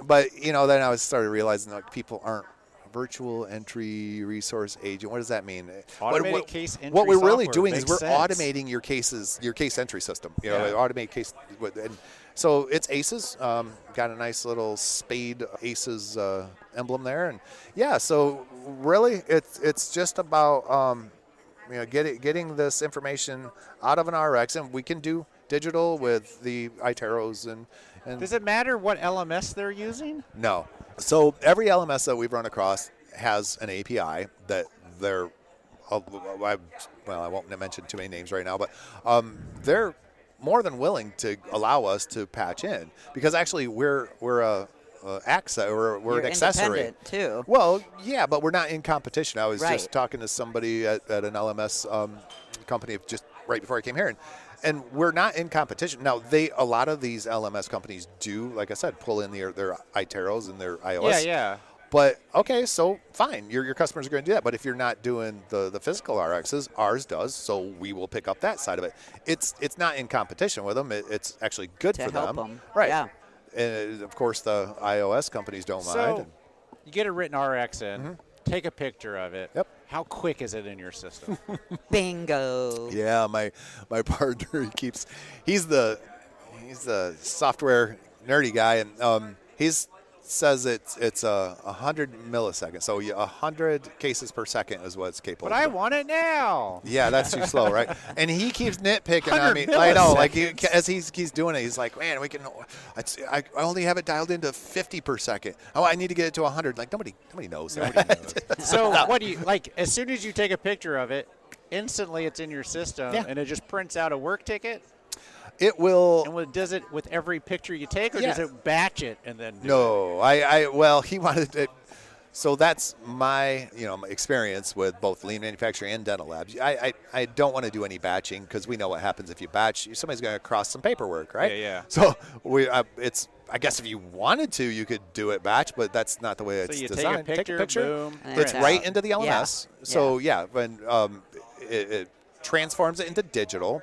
S5: But then I started realizing people aren't virtual entry resource agent. What does that mean?
S6: Automated case entry
S5: What we're really
S6: software
S5: doing is
S6: makes
S5: we're
S6: sense.
S5: automating your case entry system.
S6: Yeah.
S5: Automate case. And so it's ACES. Got a nice little spade ACES emblem there, and yeah. So really, it's just about getting this information out of an RX, and we can do digital with the iTeros and
S6: Does it matter what LMS they're using?
S5: no. So every LMS that we've run across has an API that they're, I won't mention too many names right now, but they're more than willing to allow us to patch in because actually we're a Axsys, we're
S3: You're
S5: an accessory
S3: independent, too.
S5: Well, yeah, but we're not in competition. I was
S3: Right.
S5: just talking to somebody at an LMS company just right before I came here, and we're not in competition. Now, a lot of these LMS companies do, like I said, pull in their iTeros and their iOS.
S6: Yeah.
S5: But, okay, so fine. Your customers are going to do that. But if you're not doing the physical RXs, ours does, so we will pick up that side of it. It's not in competition with them. It's actually good
S3: To
S5: for
S3: help
S5: them.
S3: 'em.
S5: Right.
S3: Yeah.
S5: And, of course, the iOS companies don't mind.
S6: So you get a written RX in, take a picture of it.
S5: Yep.
S6: How quick is it in your system?
S3: Bingo.
S5: Yeah, my partner, he's the software nerdy guy, and he's says it's 100 milliseconds, so 100 cases per second is what it's capable.
S6: But I want it now.
S5: Yeah, that's too slow, right? And he keeps nitpicking on
S6: 100
S5: me. I know, like
S6: milliseconds.
S5: as he's doing it, he's like, man, I only have it dialed into 50 per second. Oh, I need to get it to 100. Like nobody knows that.
S6: So what do you like? As soon as you take a picture of it, instantly it's in your system,
S5: Yeah.
S6: and it just prints out a work ticket.
S5: It will.
S6: And does it with every picture you take, or does
S5: Yeah.
S6: it batch it and then? Do
S5: No, well, he wanted it. So that's my my experience with both lean manufacturing and dental labs. I don't want to do any batching because we know what happens if you batch. Somebody's going to cross some paperwork, right?
S6: Yeah.
S5: So I guess if you wanted to, you could do it batch, but that's not the way it's
S6: you
S5: designed.
S6: take a picture, boom,
S3: And
S5: It's
S3: print
S5: right
S3: out.
S5: into the LMS.
S3: Yeah.
S5: So when it transforms it into digital,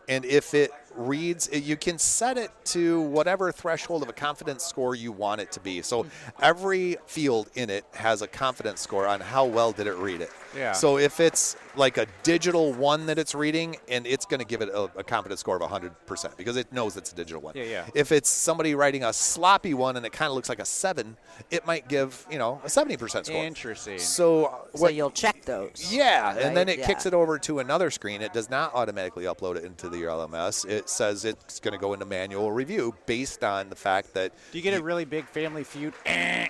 S5: and if it reads, you can set it to whatever threshold of a confidence score you want it to be. So every field in it has a confidence score on how well did it read it.
S6: Yeah.
S5: So if it's like a digital one that it's reading, and it's going to give it a confidence score of 100% because it knows it's a digital one.
S6: Yeah.
S5: If it's somebody writing a sloppy one and it kind of looks like a 7, it might give a 70% score.
S6: Interesting.
S5: So
S3: So you'll check those.
S5: yeah, and then
S3: right?
S5: it kicks it over to another screen. It does not automatically upload it into the LMS. It says it's going to go into manual review based on the fact that
S6: Do you get a really big Family Feud kind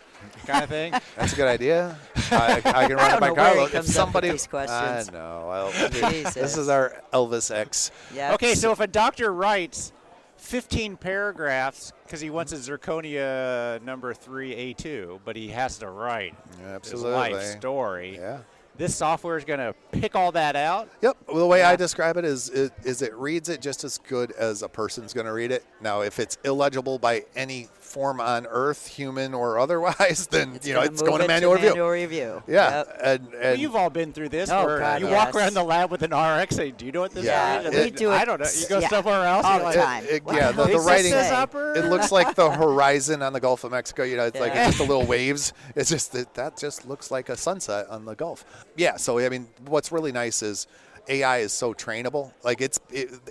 S6: of thing?
S5: that's a good idea. I can run
S3: I
S5: it by
S3: don't know where he
S5: Carlo. If
S3: comes up with
S5: somebody,
S3: these questions.
S5: I know. Well,
S3: Jesus.
S5: this is our Elvis X.
S3: Yeah.
S6: Okay, so if a doctor writes 15 paragraphs because he wants a zirconia number 3A2, but he has to write
S5: Absolutely.
S6: his life story.
S5: Yeah.
S6: this software is going to pick all that out.
S5: Yep. Well, the way I describe it is it reads it just as good as a person's going to read it. Now, if it's illegible by any form on Earth, human or otherwise, then it's going to manual review. Yeah.
S6: Yep. And you've all been through this.
S3: Oh,
S6: where
S3: God,
S6: you walk around the lab with an RX, say, "Do you know what this is?"
S3: Yeah, we do it.
S6: I don't know. You go somewhere else
S3: all the time.
S5: The writing. It looks like the horizon on the Gulf of Mexico. It's like it's just the little waves. It's just that just looks like a sunset on the Gulf. Yeah. So I mean, what's really nice is AI is so trainable. Like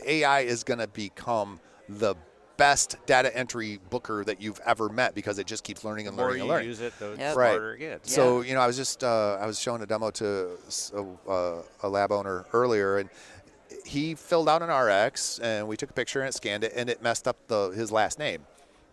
S5: AI is going to become the best data entry booker that you've ever met because it just keeps learning and learning and learning.
S6: The more you use it, the
S5: smarter
S6: it gets.
S5: So I was just I was showing a demo to a lab owner earlier, and he filled out an RX, and we took a picture and it scanned it, and it messed up his last name.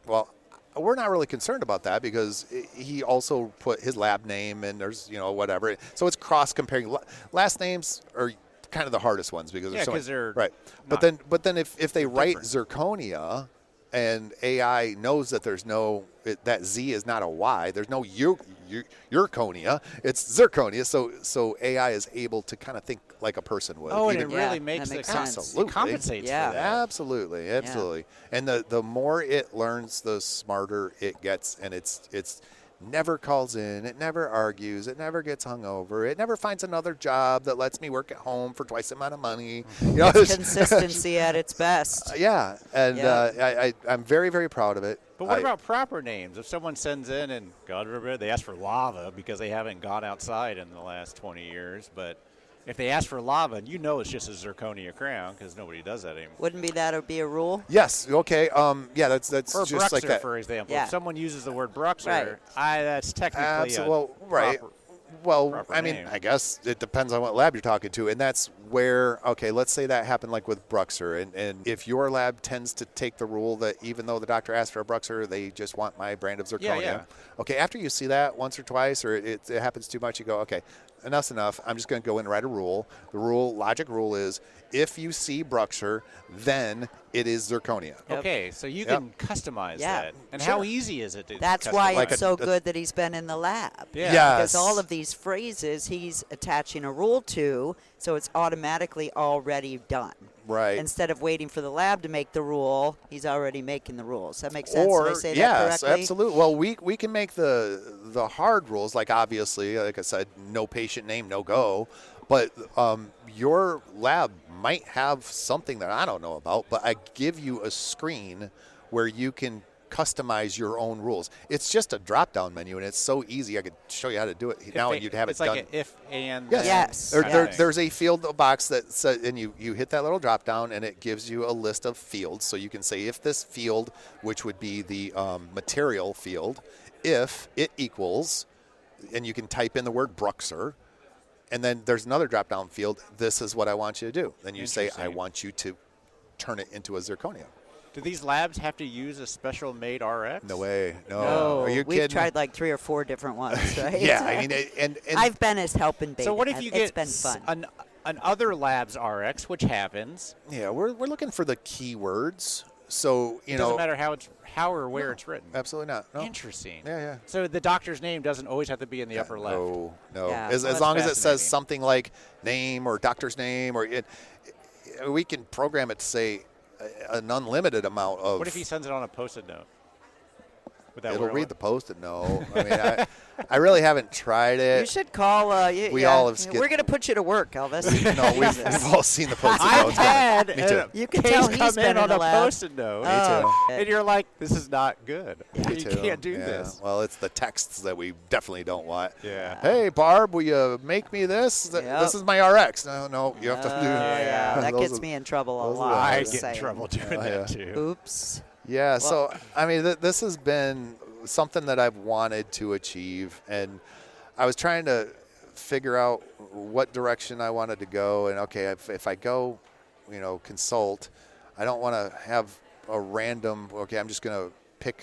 S5: Well, we're not really concerned about that because he also put his lab name and there's whatever. So it's cross comparing. Last names are kind of the hardest ones because
S6: they're
S5: right. But then if they write zirconia and AI knows that there's that Z is not a Y, there's no Urconia, it's zirconia. So AI is able to kind of think like a person would.
S6: Oh, and it really makes
S3: sense.
S5: Absolutely.
S6: It compensates for that.
S5: Absolutely.
S3: Yeah.
S5: And the more it learns, the smarter it gets, and it's never calls in, it never argues, it never gets hung over, it never finds another job that lets me work at home for twice the amount of money.
S3: It's consistency at its best.
S5: I'm very, very proud of it.
S6: But what about proper names? If someone sends in and, God forbid, they ask for lava because they haven't gone outside in the last 20 years, but if they ask for lava, it's just a zirconia crown because nobody does that anymore.
S3: Wouldn't that be a rule?
S5: Yes. Okay. That's
S6: or
S5: just
S6: Bruxer,
S5: like that.
S6: for example.
S3: Yeah.
S6: If someone uses the word Bruxer, that's technically
S5: right. Well,
S6: proper
S5: I mean,
S6: name.
S5: I guess it depends on what lab you're talking to, and that's where, let's say that happened like with Bruxer, and if your lab tends to take the rule that even though the doctor asked for a Bruxer, they just want my brand of zirconia.
S6: Yeah.
S5: Okay, after you see that once or twice, or it happens too much, you go, okay, enough's enough. I'm just going to go in and write a rule. The logic rule is, if you see Bruxer, then it is zirconia.
S6: Yep. Okay, so you can customize that. And
S5: sure.
S6: How easy is it to
S3: That's
S6: customize?
S3: why it's so good that he's been in the lab.
S6: Yeah.
S5: Yes.
S3: Because all of these phrases he's attaching a rule to, so it's automatically already done.
S5: Right.
S3: Instead of waiting for the lab to make the rule, he's already making the rules. That makes sense? Did I say that
S5: yes,
S3: correctly?
S5: absolutely. Well, we can make the hard rules, like obviously, like I said, no patient name, no go. But your lab might have something that I don't know about, but I give you a screen where you can customize your own rules. It's just a drop-down menu, and it's so easy. I could show you how to do it now, and you'd have it done.
S6: It's like an if and.
S3: Yes.
S5: There's a field box that says, and you hit that little drop-down, and it gives you a list of fields. So you can say if this field, which would be the material field, if it equals, and you can type in the word Bruxer. And then there's another drop-down field. This is what I want you to do. Then you say, I want you to turn it into a zirconia.
S6: Do these labs have to use a special made RX?
S5: No way. No. Are you
S3: We've
S5: kidding?
S3: tried like 3 or 4 different ones, right?
S5: Yeah, I mean, and
S3: I've been as helping beta.
S6: So what if you
S3: It's
S6: get
S3: been fun.
S6: an other lab's RX, which happens?
S5: Yeah, we're looking for the keywords. So
S6: It doesn't matter how or where it's written.
S5: Absolutely not. No.
S6: Interesting.
S5: Yeah.
S6: So the doctor's name doesn't always have to be in the upper left.
S5: No.
S3: Yeah.
S5: As
S6: Well,
S5: long as
S6: that's
S5: it says
S6: fascinating.
S5: something like name or doctor's name, or we can program it to say an unlimited amount of.
S6: What if he sends it on a Post-it note? Would that
S5: It'll
S6: work?
S5: read the Post-it note. I mean, I really haven't tried it.
S3: You should call.
S5: We all have
S3: We're going to put you to work, Elvis.
S5: No, we've all seen the Post-it
S6: I've
S5: notes.
S6: had
S5: Me too.
S3: You can
S6: case
S3: tell he's
S6: come
S3: been
S6: in
S3: in
S6: on
S3: the
S6: a
S3: lab.
S6: Post-it note.
S3: Oh.
S6: And you're like, this is not good.
S5: Me
S6: You
S5: too.
S6: can't do
S5: Yeah.
S6: this.
S5: Well, it's the texts that we definitely don't want.
S6: Yeah.
S5: Hey, Barb, will you make me this?
S3: Yep.
S5: This is my RX. No, you have to do.
S3: Yeah, that
S5: Those
S3: gets
S5: are-
S3: me in trouble a
S5: those are
S3: lot.
S5: the
S6: I
S5: hardest.
S6: get in trouble doing
S5: yeah.
S6: that too.
S3: Oops.
S5: Yeah, so I mean, this has been something that I've wanted to achieve, and I was trying to figure out what direction I wanted to go. And okay, if I go, consult, I don't want to have a random. Okay, I'm just going to pick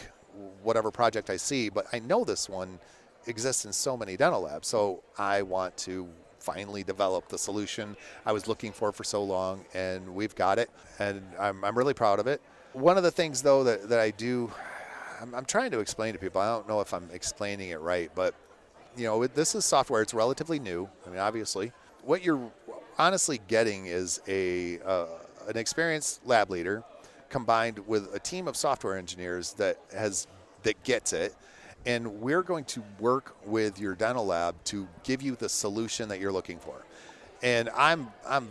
S5: whatever project I see, but I know this one exists in so many dental labs, so I want to finally develop the solution I was looking for so long, and we've got it, and I'm really proud of it. One of the things, though, that I do, I'm trying to explain to people, I don't know if I'm explaining it right, but this is software. It's relatively new. I mean, obviously, what you're honestly getting is an experienced lab leader combined with a team of software engineers that gets it. And we're going to work with your dental lab to give you the solution that you're looking for. And I'm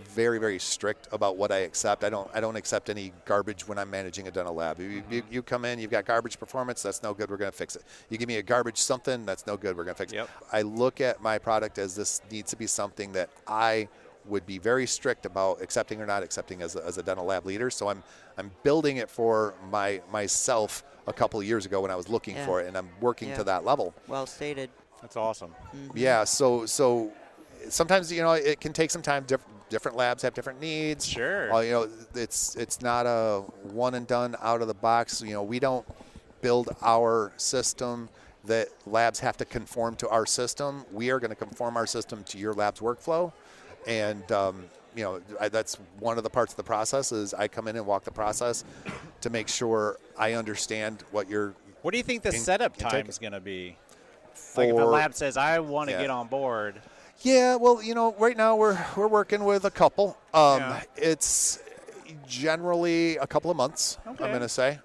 S5: very, very strict about what I accept. I don't accept any garbage when I'm managing a dental lab. You come in, you've got garbage performance, that's no good, we're going to fix it. You give me a garbage something, that's no good, we're going to fix it. I look at my product as this needs to be something that I would be very strict about accepting or not accepting as a dental lab leader. So I'm building it for myself a couple of years ago when I was looking for it, and I'm working to that level.
S4: Well stated.
S6: That's awesome.
S4: Mm-hmm.
S5: Yeah, so sometimes it can take some time. Different labs have different needs.
S6: Sure.
S5: It's not a one and done out of the box. We don't build our system that labs have to conform to our system. We are going to conform our system to your lab's workflow, and that's one of the parts of the process. Is I come in and walk the process to make sure I understand what you're.
S6: What do you think the setup time is going to be?
S5: For,
S6: like if a lab says, "I want to get on board."
S5: Yeah, well, right now we're working with a couple. It's generally a couple of months. Okay. I'm going to say.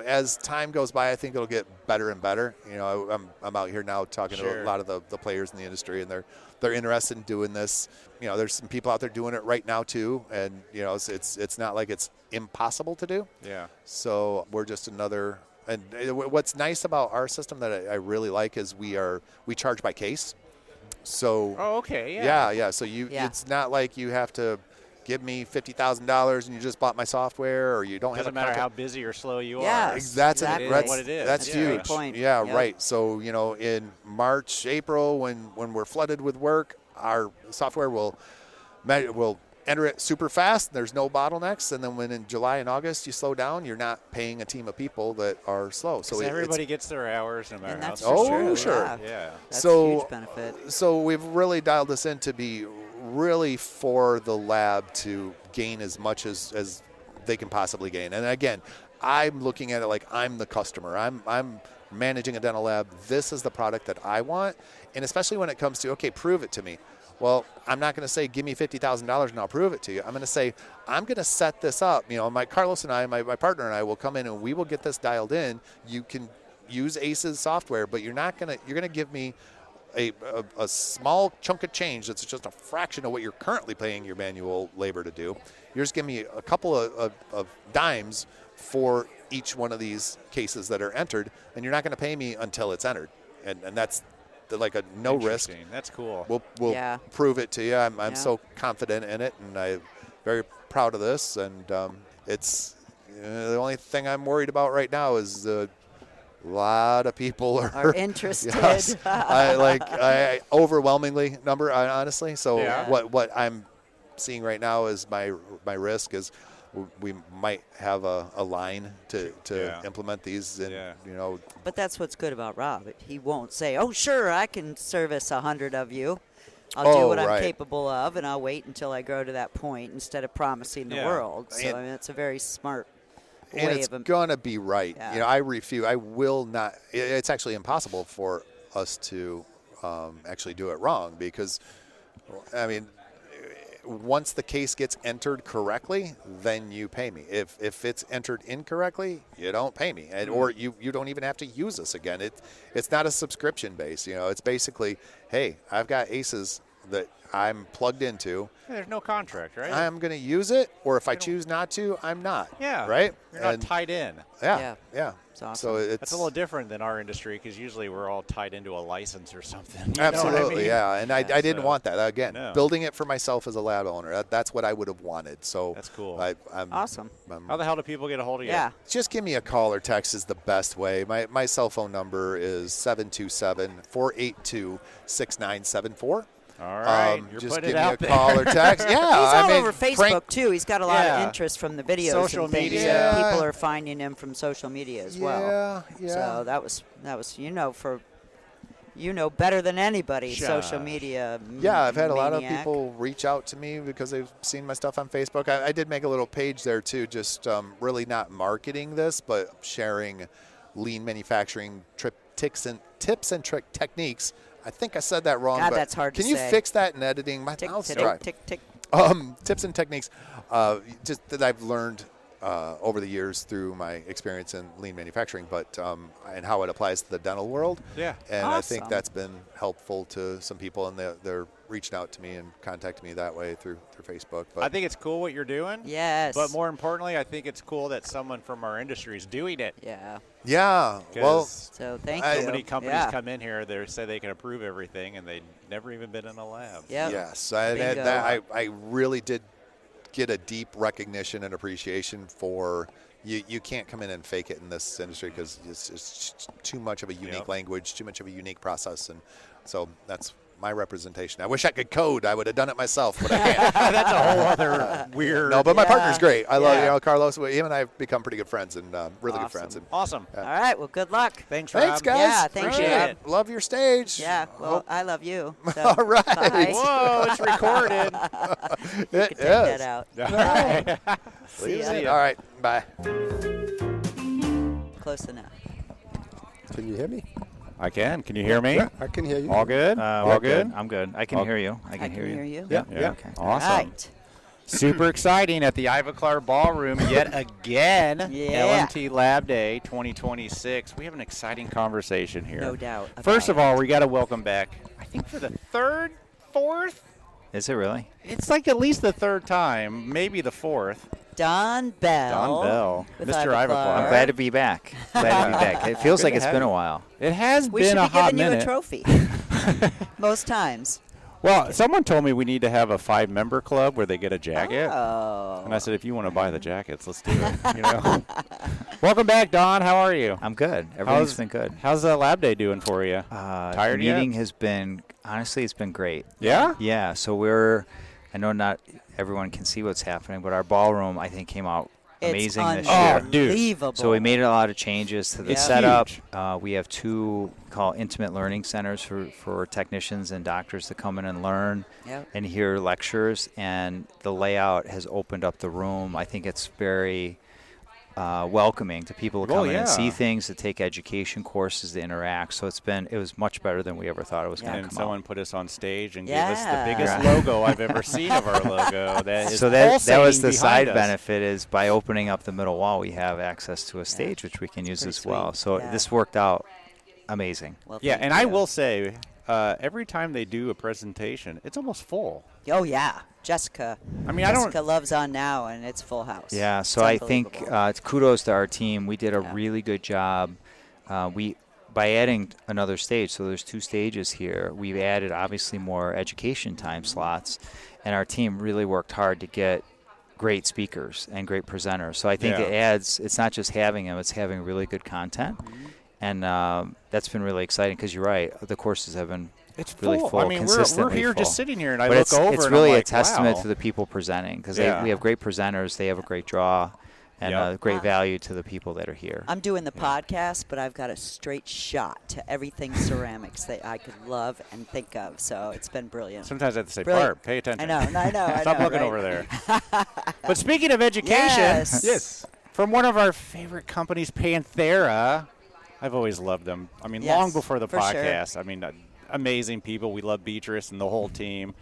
S5: As time goes by, I think it'll get better and better. I'm out here now talking to a lot of the players in the industry, and they're interested in doing this. There's some people out there doing it right now too, and it's not like it's impossible to do.
S6: Yeah.
S5: So we're just another. And what's nice about our system that I really like is we charge by case. So.
S6: Oh, okay. Yeah.
S5: Yeah. So it's not like you have to give me $50,000 and you just bought my software, or you don't have.
S6: Doesn't matter how busy or slow you are.
S5: That's
S6: exactly what it is.
S5: That's huge.
S4: Great point.
S5: Yeah, right. So in March, April, when we're flooded with work, our software will enter it super fast. There's no bottlenecks, and then when in July and August you slow down, you're not paying a team of people that are slow. So
S6: everybody gets their hours no matter how.
S5: Oh, sure.
S6: Yeah.
S4: That's a huge benefit.
S5: So we've really dialed this in to be really for the lab to gain as much as they can possibly gain. And again, I'm looking at it like I'm the customer. I'm managing a dental lab. This is the product that I want. And especially when it comes to, okay, prove it to me. Well, I'm not going to say, give me $50,000 and I'll prove it to you. I'm going to say, I'm going to set this up. Carlos and I, my partner and I will come in and we will get this dialed in. You can use ACE's software, but you're going to give me a small chunk of change that's just a fraction of what you're currently paying your manual labor to do. You're just giving me a couple of dimes for each one of these cases that are entered, and you're not going to pay me until it's entered. And that's like a no risk.
S6: That's cool.
S5: We'll prove it to you. I'm so confident in it, and I'm very proud of this. And it's the only thing I'm worried about right now is a lot of people are
S4: interested.
S5: Yes, I overwhelmingly number honestly. So what I'm seeing right now is my risk is we might have a line to implement these, and
S4: But that's what's good about Rob. He won't say, "Oh, sure, I can service 100 of you. I'll do what I'm capable of, and I'll wait until I grow to that point instead of promising the world." So it's a very smart way
S5: and it's going to be right.
S4: Yeah.
S5: I refuse. I will not. It's actually impossible for us to actually do it wrong because, once the case gets entered correctly, then you pay me. If it's entered incorrectly, you don't pay me, or you don't even have to use this again. It's not a subscription base. It's basically, hey, I've got ACEs that I'm plugged into.
S6: There's no contract, right?
S5: I'm going to use it, or if I choose not to, I'm not.
S6: Yeah.
S5: Right?
S6: You're not tied in.
S5: Yeah.
S4: It's awesome.
S5: So
S6: that's a little different than our industry because usually we're all tied into a license or something.
S5: Absolutely, yeah. And I didn't want that. Again,
S6: No.
S5: building it for myself as a lab owner, that's what I would have wanted. So
S6: that's cool.
S5: I'm
S4: awesome.
S6: How the hell do people get a hold of you?
S4: Yeah.
S5: Just give me a call or text is the best way. My cell phone number is 727-482-6974.
S6: All right,
S5: just give me a call or text. Yeah,
S4: he's all over Facebook too. He's got a lot of interest from the videos,
S6: social
S4: and things.
S6: media.
S4: People are finding him from social media as well.
S5: Yeah.
S4: So that was better than anybody. Social media.
S5: Yeah, I've had a lot of
S4: maniac.
S5: people reach out to me because they've seen my stuff on Facebook. I did make a little page there too, just really not marketing this, but sharing lean manufacturing tips and techniques. I think I said that wrong.
S4: God,
S5: but
S4: that's hard to
S5: Can you
S4: say.
S5: fix that in editing? My
S4: Tick,
S5: mouth's
S4: tick,
S5: dry.
S4: tick, tick.
S5: Tips and techniques, just that I've learned over the years through my experience in lean manufacturing, but and how it applies to the dental world.
S6: Yeah.
S5: And I think
S4: Awesome.
S5: that's been helpful to some people, and they're reaching out to me and contacting me that way through Facebook. But
S6: I think it's cool what you're doing.
S4: Yes.
S6: But more importantly, I think it's cool that someone from our industry is doing it.
S4: Yeah.
S5: yeah, well,
S6: 'Cause
S4: So thank
S5: I-
S4: you.
S6: so many companies
S4: Yeah.
S6: come in here, they say they can approve everything, and they've never even been in a lab.
S4: Yep.
S5: yes,
S4: Bingo.
S5: I really did get a deep recognition and appreciation for you can't come in and fake it in this industry because it's too much of a unique
S6: Yep.
S5: language, too much of a unique process, and so that's my representation. I wish I could code. I would have done it myself, but I can't.
S6: That's a whole other weird.
S5: No, but my
S4: Yeah.
S5: partner's great. I love
S4: Yeah.
S5: Carlos. Him and I have become pretty good friends and really good friends. And
S6: Awesome.
S4: All right. Well, good luck.
S6: Thanks,
S5: thanks,
S6: Rob.
S5: guys.
S4: Yeah, thank
S6: you.
S5: Appreciate it. Love your stage.
S4: Yeah. Well,
S5: Hope-
S4: I love you. So
S5: All right.
S4: bye.
S6: Whoa, it's recorded.
S5: It
S4: Take that
S5: is.
S4: out.
S5: Leave
S4: See
S5: it
S4: ya.
S5: in. All right. Bye.
S4: Close enough.
S7: Can you hear me?
S6: I can. Can you hear me?
S7: Yeah, I can hear you.
S6: All good?
S8: All good. I'm good. I can
S6: All-
S8: hear you. I
S4: I
S8: can
S4: can hear you.
S7: Yeah,
S6: Yeah.
S7: yeah.
S8: Okay.
S6: Awesome.
S4: Right.
S6: Super exciting at the Ivoclar Ballroom yet again.
S4: Yeah.
S6: LMT Lab Day 2026. We have an exciting conversation here.
S4: No doubt.
S6: First
S4: about
S6: of all, we got to welcome back, I think for the third, fourth?
S8: Is it really?
S6: It's like at least the third time, maybe the fourth.
S4: Don Bell.
S6: Don Bell.
S4: with
S6: Mr.
S4: Ivoclar.
S6: Ivoclar.
S8: I'm glad to be back. Glad to be back. It feels
S6: Good
S8: like
S6: to
S8: it's
S6: have
S8: been
S6: you.
S8: a while.
S6: It has
S4: We
S6: been
S4: should
S6: a
S4: be
S6: hot
S4: giving you
S6: minute.
S4: a trophy. Most times.
S6: Well, someone told me we need to have a 5-member club where they get a jacket.
S4: Oh.
S6: And I said, if you want to buy the jackets, let's do it. You know. Welcome back, Don. How are you?
S8: I'm good. Everything's been good.
S6: How's the lab day doing for you?
S8: The
S6: Tired yet?
S8: meeting has been, honestly, it's been great.
S6: Yeah?
S8: Yeah. So I know not everyone can see what's happening, but our ballroom, I think, came out amazing this year.
S6: Oh, dude.
S4: Unbelievable.
S8: So we made a lot of changes to the
S6: It's
S8: setup.
S6: huge.
S8: We have 2 called intimate learning centers for technicians and doctors to come in and learn
S4: Yep.
S8: and hear lectures. And the layout has opened up the room. I think it's very welcoming to people to
S6: Oh,
S8: come in and
S6: yeah.
S8: see things, to take education courses, to interact. So it was much better than we ever thought it was going to
S6: And
S8: come
S6: someone
S8: out.
S6: put us on stage and
S4: Yeah.
S6: gave us the biggest
S8: Yeah.
S6: logo I've ever seen of our logo. That is
S8: So that was
S6: pulsating
S8: the
S6: behind
S8: side
S6: us.
S8: benefit is by opening up the middle wall, we have access to a stage which we can use
S4: Pretty
S8: as well.
S4: sweet.
S8: So
S4: Yeah.
S8: this worked out amazing.
S4: Well,
S6: Yeah,
S4: thank
S6: and I
S4: you.
S6: will say, every time they do a presentation, it's almost full.
S4: Oh, yeah. Jessica.
S6: I mean, I don't.
S4: Jessica Love's on now, and it's full house.
S8: Yeah,
S4: It's
S8: so I think
S4: unbelievable.
S8: kudos to our team. We did a
S4: Yeah.
S8: really good job. By adding another stage, so there's 2 stages here, we've added obviously more education time slots, and our team really worked hard to get great speakers and great presenters. So I think
S6: Yeah.
S8: it adds, it's not just having them, it's having really good content. And that's been really exciting because you're right, the courses have been
S6: It's
S8: really full,
S6: I mean, we're
S8: consistently
S6: here
S8: full.
S6: just sitting here, and I
S8: But
S6: look over
S8: it's
S6: and
S8: really
S6: I'm
S8: a
S6: like,
S8: testament
S6: wow.
S8: to the people presenting because
S6: Yeah.
S8: we have great presenters, they have a great draw, and
S6: Yep.
S8: great value to the people that are here.
S4: I'm doing the podcast, but I've got a straight shot to everything ceramics that I could love and think of. So it's been brilliant.
S6: Sometimes I have to say,
S4: Brilliant.
S6: Barb, pay attention.
S4: I know. I
S6: Stop
S4: know,
S6: looking
S4: right?
S6: over there. But speaking of education,
S4: Yes.
S7: Yes.
S6: from one of our favorite companies, Panthera, I've always loved them. I mean,
S4: Yes,
S6: long before the
S4: for sure.
S6: podcast. I mean, amazing people. We love Beatrice and the whole team.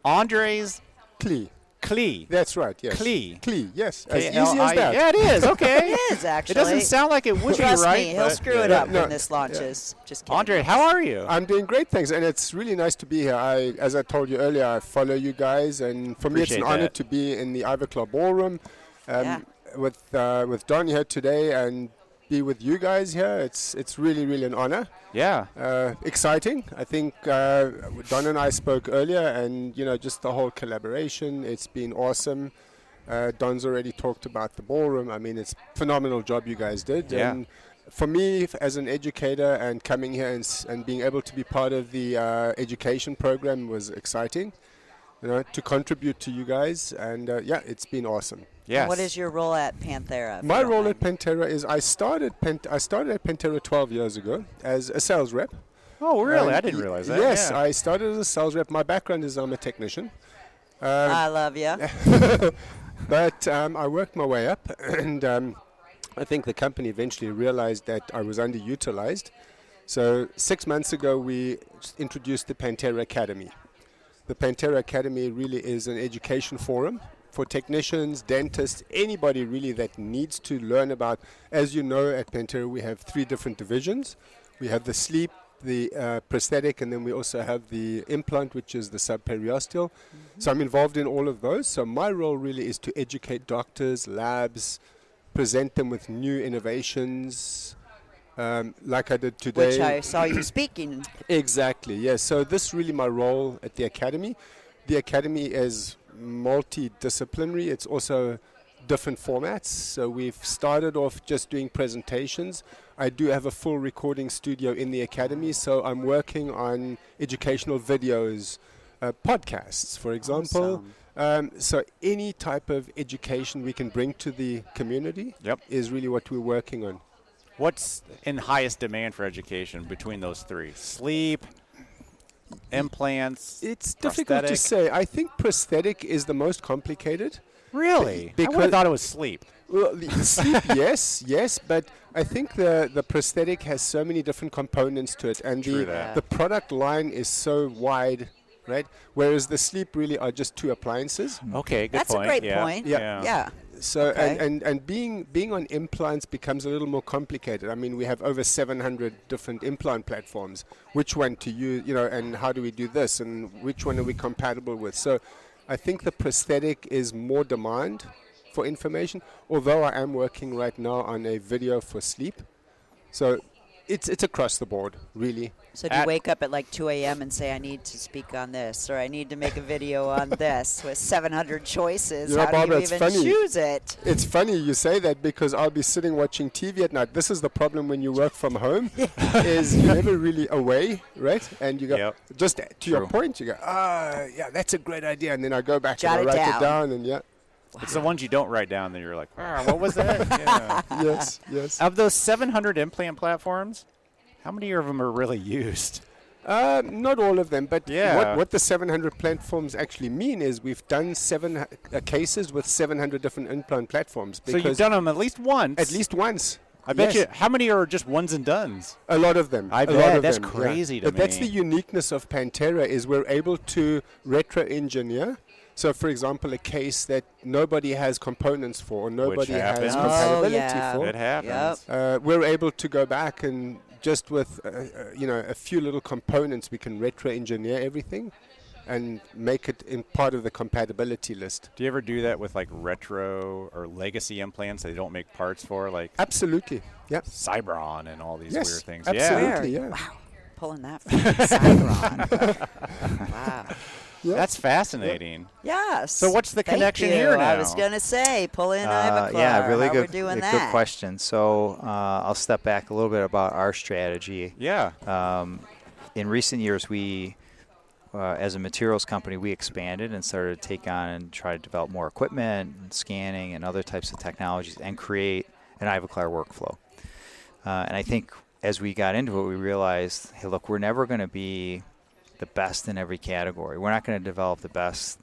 S6: Andreas
S7: Klie.
S6: Klie.
S7: That's right, yes.
S6: Klie.
S7: Klie, yes. As easy
S6: K-L-I-E.
S7: as that.
S6: Yeah, it is. Okay.
S4: It is, actually.
S6: It doesn't sound like it would
S4: Trust
S6: be right.
S4: me, he'll
S6: but-
S4: screw it
S7: Yeah.
S4: up
S7: No,
S4: when this launches. Just kidding.
S6: Andre, how are you?
S7: I'm doing great, thanks, and it's really nice to be here. As I told you earlier, I follow you guys, and for me it's an
S6: Appreciate
S7: honor
S6: that.
S7: to be in the Ivoclar Ballroom
S4: Yeah.
S7: with Don here today and be with you guys here. It's really, really an honor.
S6: Yeah.
S7: Exciting. I think Don and I spoke earlier, and just the whole collaboration. It's been awesome. Don's already talked about the ballroom. I mean, it's a phenomenal job you guys did.
S6: Yeah.
S7: And for me, as an educator and coming here and being able to be part of the education program was exciting. To contribute to you guys, and it's been awesome.
S6: Yes.
S4: What is your role at Panthera? if you
S7: My
S4: don't
S7: role
S4: mind?
S7: at Panthera is I started at Panthera 12 years ago as a sales rep.
S6: Oh, really? I
S7: And
S6: didn't realize that.
S7: Yes,
S6: Yeah.
S7: I started as a sales rep. My background is I'm a technician.
S4: I love you.
S7: But I worked my way up, and I think the company eventually realized that I was underutilized. So 6 months ago, we introduced the Pantera Academy. The Pantera Academy really is an education forum for technicians, dentists, anybody really that needs to learn about. As you know, at Pantera, we have 3 different divisions. We have the sleep, the prosthetic, and then we also have the implant, which is the subperiosteal. So I'm involved in all of those. So my role really is to educate doctors, labs, present them with new innovations, like I did today.
S4: Which I saw you speaking.
S7: Exactly, yes. So this is really my role at the Academy. The Academy is multidisciplinary. It's also different formats. So we've started off just doing presentations. I do have a full recording studio in the Academy, so I'm working on educational videos, podcasts, for example. So any type of education we can bring to the community is really what we're working on.
S6: What's in highest demand for education between those 3? Sleep, implants,
S7: It's difficult to say. I think prosthetic is the most complicated.
S6: Really? I
S7: Because
S6: would have thought it was sleep.
S7: Well, the sleep, yes, but I think the prosthetic has so many different components to it, and the product line is so wide, right? Whereas the sleep really are just 2 appliances.
S6: Okay, good
S4: That's
S6: point.
S4: a great point. Yeah.
S7: So
S4: Okay.
S7: and being on implants becomes a little more complicated. I mean, we have over 700 different implant platforms. Which one to use, and how do we do this, and which one are we compatible with? So I think the prosthetic is more demand for information, although I am working right now on a video for sleep. So it's across the board, really.
S4: So do you wake up at like 2 a.m. and say, I need to speak on this, or I need to make a video on this with 700 choices? How
S7: Barbara,
S4: do you even choose it?
S7: It's funny you say that because I'll be sitting watching TV at night. This is the problem when you work from home, is you're never really away, right? And you go, just to your point, you go, yeah, that's a great idea. And then I go back and I write it down, and
S6: It's the ones you don't write down that you're like, what was that?
S7: Yes.
S6: Of those 700 implant platforms, how many of them are really used?
S7: Not all of them, but
S6: Yeah.
S7: what the 700 platforms actually mean is we've done 7 cases with 700 different implant platforms.
S6: So you've done them at least once?
S7: At least once.
S6: I bet you. How many are just ones and dones?
S7: A lot of them.
S6: I
S7: a
S6: bet.
S7: lot of
S6: That's
S7: them,
S6: crazy to
S7: But that's
S6: me.
S7: the uniqueness of Pantera is we're able to retro-engineer. So, for example, a case that nobody has components for, or nobody has compatibility for.
S6: It happens.
S7: We're able to go back and just with a few little components, we can retro-engineer everything and make it in part of the compatibility list.
S6: Do you ever do that with like retro or legacy implants that they don't make parts for, like
S7: Absolutely, yeah.
S6: Cybron and all these
S7: Yes,
S6: weird things?
S7: absolutely, yeah.
S4: Wow. Pulling that from Cyberon. Wow.
S7: Yeah.
S6: That's fascinating.
S4: Yes.
S6: So what's the
S4: Thank
S6: connection
S4: you.
S6: here now?
S4: I was going to say, pull in Ivoclar.
S8: Yeah, really
S4: How
S8: good,
S4: we're doing
S8: good
S4: that.
S8: question. So I'll step back a little bit about our strategy.
S6: Yeah.
S8: In recent years, we, as a materials company, we expanded and started to take on and try to develop more equipment, and scanning, and other types of technologies, and create an Ivoclar workflow. And I think as we got into it, we realized, hey, look, we're never going to be the best in every category. We're not going to develop the best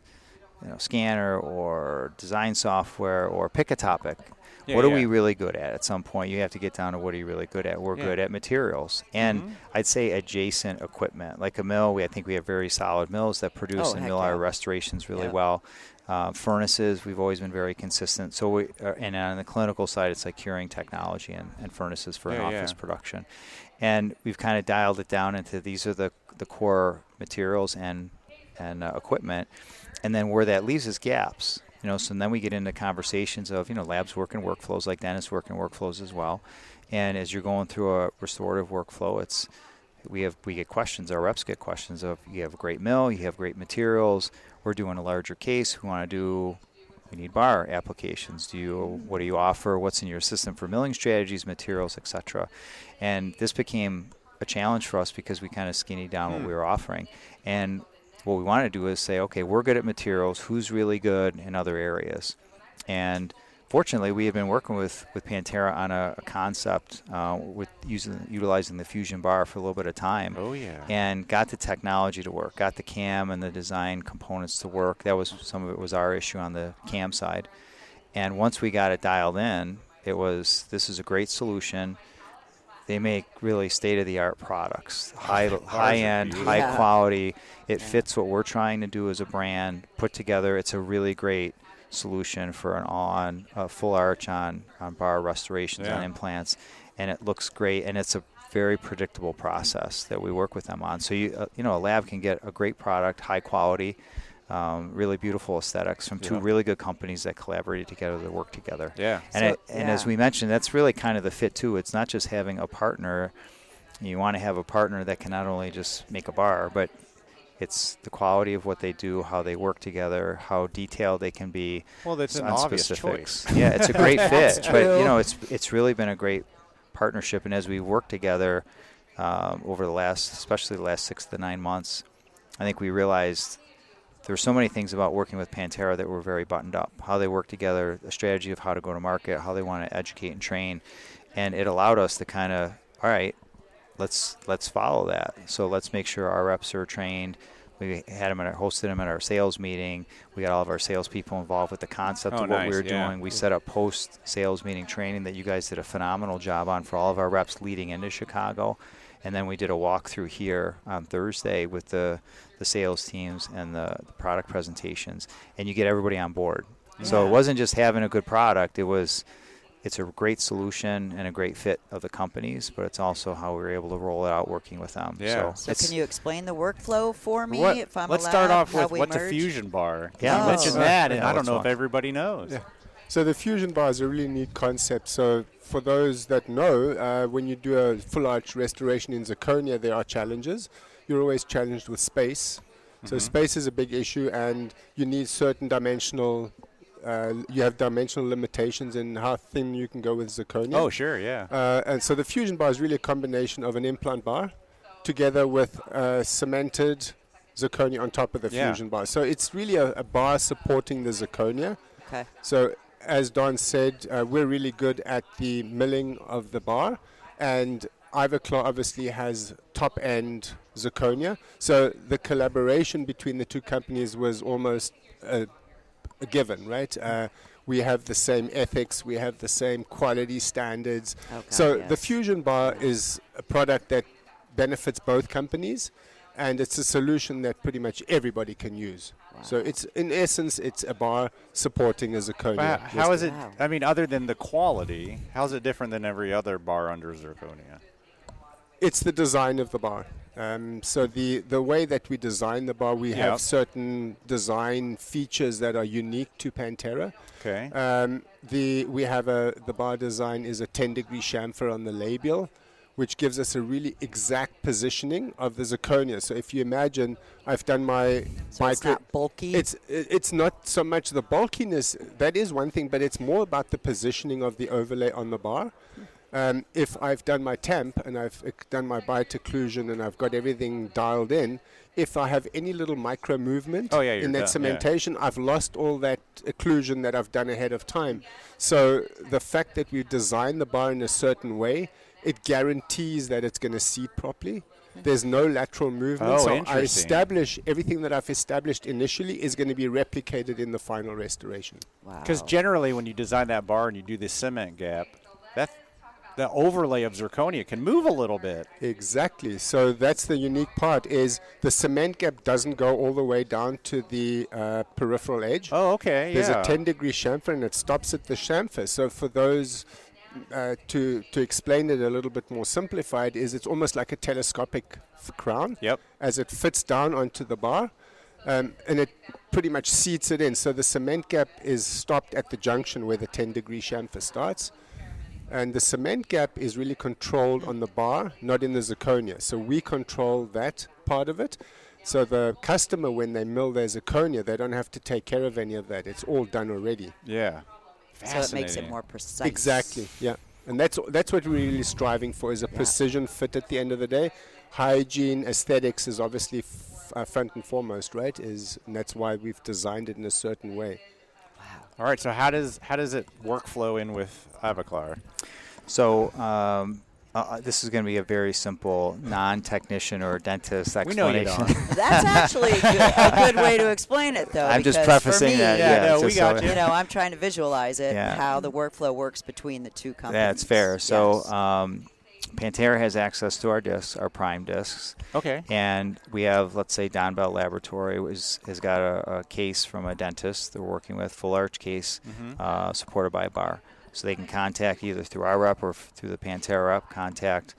S8: scanner or design software or pick a topic. What are we really good at some point? You have to get down to what are you really good at. We're good at materials. And I'd say adjacent equipment. Like a mill, I think we have very solid mills that produce and mill our restorations really well. Furnaces, we've always been very consistent. So and on the clinical side, it's like curing technology and furnaces for office production. And we've kind of dialed it down into these are the core materials and equipment. And then where that leaves is gaps. So then we get into conversations of, labs work in workflows like dentists work in workflows as well. And as you're going through a restorative workflow, we get questions, our reps get questions of, you have a great mill, you have great materials, we're doing a larger case, we need bar applications. What do you offer? What's in your system for milling strategies, materials, etc.? And this became a challenge for us because we kind of skinny down what we were offering. And what we want to do is say, okay, we're good at materials. Who's really good in other areas? And fortunately, we have been working with Pantera on a concept with utilizing the fusion bar for a little bit of time.
S6: Oh, yeah.
S8: And got the technology to work, got the cam and the design components to work. Some of it was our issue on the cam side. And once we got it dialed in, this is a great solution. they make really state-of-the-art products, high-end,
S2: beautiful.
S8: high quality. It fits what we're trying to do as a brand. Put together, it's a really great solution for an full arch on bar restorations, on implants, and it looks great, and it's a very predictable process that we work with them on. So a lab can get a great product, high quality, really beautiful aesthetics from two really good companies that collaborated together to work together.
S2: Yeah.
S8: And as we mentioned, that's really kind of the fit too. It's not just having a partner. You want to have a partner that can not only just make a bar, but it's the quality of what they do, how they work together, how detailed they can be.
S6: Well, that's an
S8: on
S6: obvious
S8: specifics.
S6: choice.
S8: Yeah, it's a great fit.
S3: true.
S8: But it's really been a great partnership, and as we work together over especially the last 6 to 9 months, I think we realized there were so many things about working with Pantera that were very buttoned up. How they work together, the strategy of how to go to market, how they want to educate and train, and it allowed us to kind of, all right, let's follow that. So let's make sure our reps are trained. We had them hosted them at our sales meeting. We got all of our salespeople involved with the concept of what we were doing. We set up post-sales meeting training that you guys did a phenomenal job on for all of our reps leading into Chicago. And then we did a walkthrough here on Thursday with the sales teams and the product presentations. And you get everybody on board. Yeah. So it wasn't just having a good product. It's a great solution and a great fit of the companies, but it's also how we were able to roll it out working with them.
S2: Yeah.
S3: So can you explain the workflow for me? If I'm
S6: Let's
S3: allowed,
S6: start off
S3: how
S6: with
S3: we
S6: what's a
S3: merge?
S6: fusion bar.
S8: Yeah.
S6: You
S3: Oh.
S6: mentioned that, and
S8: Yeah,
S6: I don't
S8: let's
S6: know
S8: talk.
S6: if everybody knows.
S7: Yeah. So the fusion bar is a really neat concept. So for those that know, when you do a full arch restoration in zirconia, there are challenges. You're always challenged with space. So space is a big issue, and you need certain dimensional. You have dimensional limitations in how thin you can go with zirconia.
S6: Oh, sure, yeah.
S7: And so the fusion bar is really a combination of an implant bar together with cemented zirconia on top of the fusion bar. So it's really a bar supporting the zirconia.
S3: Okay.
S7: So as Don said, we're really good at the milling of the bar, and Ivoclar obviously has top-end zirconia. So the collaboration between the two companies was almost a given, right? We have the same ethics, we have the same quality standards.
S3: Okay,
S7: So
S3: yes.
S7: the Fusion Bar is a product that benefits both companies, and it's a solution that pretty much everybody can use.
S3: Wow.
S7: So it's, in essence, it's a bar supporting a zirconia.
S6: But how is it,
S3: Wow.
S6: I mean, other than the quality, how's it different than every other bar under zirconia?
S7: It's the design of the bar. So the way that we design the bar, we
S6: Yep.
S7: have certain design features that are unique to Pantera.
S6: Okay.
S7: We have the bar design is a 10-degree chamfer on the labial, which gives us a really exact positioning of the zirconia. So if you imagine, I've done my
S3: So it's not bulky?
S7: It's not so much the bulkiness. That is one thing, but it's more about the positioning of the overlay on the bar. If I've done my temp and I've done my bite occlusion and I've got everything dialed in, if I have any little micro movement
S6: you're
S7: in that
S6: done, yeah.
S7: cementation, I've lost all that occlusion that I've done ahead of time. So the fact that we design the bar in a certain way, it guarantees that it's going to seat properly. There's no lateral movement.
S6: Oh,
S7: so I
S6: interesting.
S7: establish everything that I've established initially is going to be replicated in the final restoration.
S3: Wow.
S6: Because generally when you design that bar and you do this cement gap, the overlay of zirconia can move a little bit.
S7: Exactly. So that's the unique part is the cement gap doesn't go all the way down to the peripheral edge.
S6: Oh, okay,
S7: There's
S6: yeah.
S7: a 10-degree chamfer and it stops at the chamfer. So for those, to explain it a little bit more simplified, is it's almost like a telescopic crown.
S6: Yep.
S7: As it fits down onto the bar. And it pretty much seats it in. So the cement gap is stopped at the junction where the 10-degree chamfer starts. And the cement gap is really controlled on the bar, not in the zirconia. So we control that part of it. So the customer, when they mill their zirconia, they don't have to take care of any of that. It's all done already.
S6: Yeah.
S3: So it makes it more precise.
S7: Exactly, yeah. And that's what we're really striving for, is a precision fit at the end of the day. Hygiene, aesthetics is obviously front and foremost, right? And that's why we've designed it in a certain way.
S6: All right, so how does it workflow in with Ivoclar?
S8: So this is going to be a very simple non-technician or dentist
S6: We know you
S8: explanation.
S6: don't.
S3: That's actually a good way to explain it, though.
S8: I'm just
S3: because
S8: prefacing
S3: for me,
S8: that.
S6: Yeah, no,
S8: just
S6: we got
S8: so-
S6: you.
S3: You know, I'm trying to visualize it,
S8: Yeah.
S3: how the workflow works between the two companies.
S8: That's fair. So Pantera has access to our discs, our prime discs.
S6: Okay.
S8: And we have, let's say, Don Bell Laboratory has got a case from a dentist they're working with, full arch case, supported by a bar. So they can contact either through our rep or through the Pantera rep, contact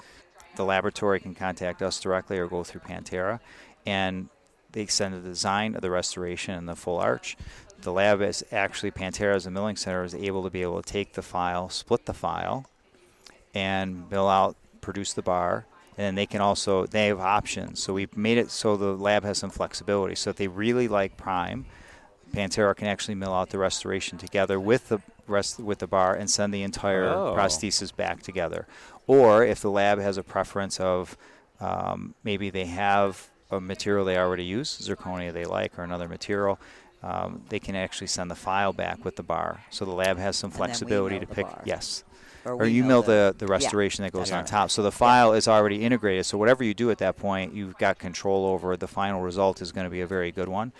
S8: the laboratory can contact us directly or go through Pantera. And they send the design of the restoration and the full arch. The lab is actually, Pantera as a milling center is able to take the file, split the file, and mill out, produce the bar. And then they can also, they have options. So we've made it so the lab has some flexibility. So if they really like prime, Pantera can actually mill out the restoration together with the bar and send the entire prosthesis back together. Or if the lab has a preference of maybe they have a material they already use, zirconia they like, or another material, they can actually send the file back with the bar. So the lab has some flexibility to pick. Yes. Or you mill the restoration that goes on top. So the file is already integrated. So whatever you do at that point, you've got control over. The final result is going to be a very good one.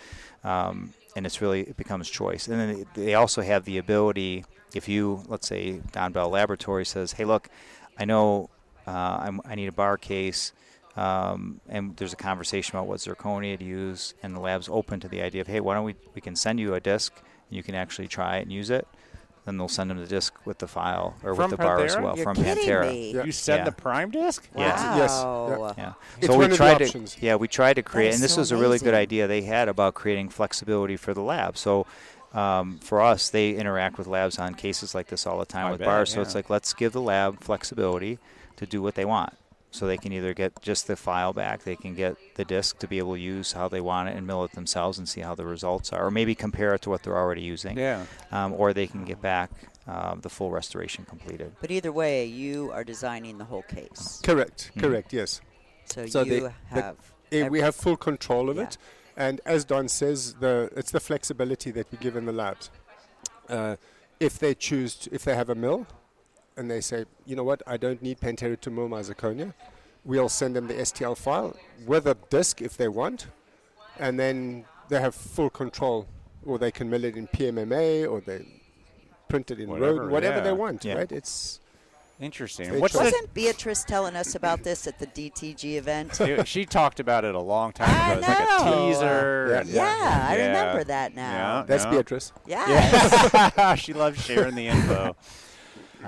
S8: And it becomes choice. And then they also have the ability, if you, let's say, Don Bell Laboratory says, hey, look, I know I need a bar case, and there's a conversation about what zirconia to use, and the lab's open to the idea of, hey, why don't we can send you a disc, and you can actually try it and use it. Then they'll send them the disc with the file or with the bar as well.
S3: You're
S8: from
S3: kidding
S8: Pantera.
S3: me.
S6: You send the prime disc?
S3: Wow.
S7: Yes.
S8: Yeah.
S7: It's
S8: So
S7: one
S8: we
S7: of the
S8: tried
S7: options.
S8: we tried to create,
S3: is
S8: and this
S3: so
S8: was a really good
S3: amazing.
S8: idea they had about creating flexibility for the lab. So for us, they interact with labs on cases like this all the time with bars. So it's like, let's give the lab flexibility to do what they want. So they can either get just the file back, they can get the disc to be able to use how they want it and mill it themselves and see how the results are, or maybe compare it to what they're already using.
S6: Yeah.
S8: Or they can get back the full restoration completed.
S3: But either way, you are designing the whole case.
S7: Correct. Yes.
S3: So
S7: they-
S3: you have.
S7: We have full control of
S3: Yeah.
S7: it, and as Don says, it's the flexibility that we give in the labs. If they if they have a mill, and they say, you know what, I don't need Pantera to mill my zirconia, we'll send them the STL file with a disc if they want, and then they have full control, or they can mill it in PMMA, or they print it in whatever they want, right? It's
S6: interesting.
S7: They
S6: What's
S7: try-
S3: Wasn't Beatrice telling us about this at the DTG event?
S6: She talked about it a long time ago. It's like a
S3: know.
S6: teaser.
S7: Yeah.
S6: and-
S3: Yeah, I
S6: Yeah.
S3: remember that now.
S6: Yeah,
S7: that's
S6: yeah.
S7: Beatrice.
S3: Yes.
S6: She loves sharing the info.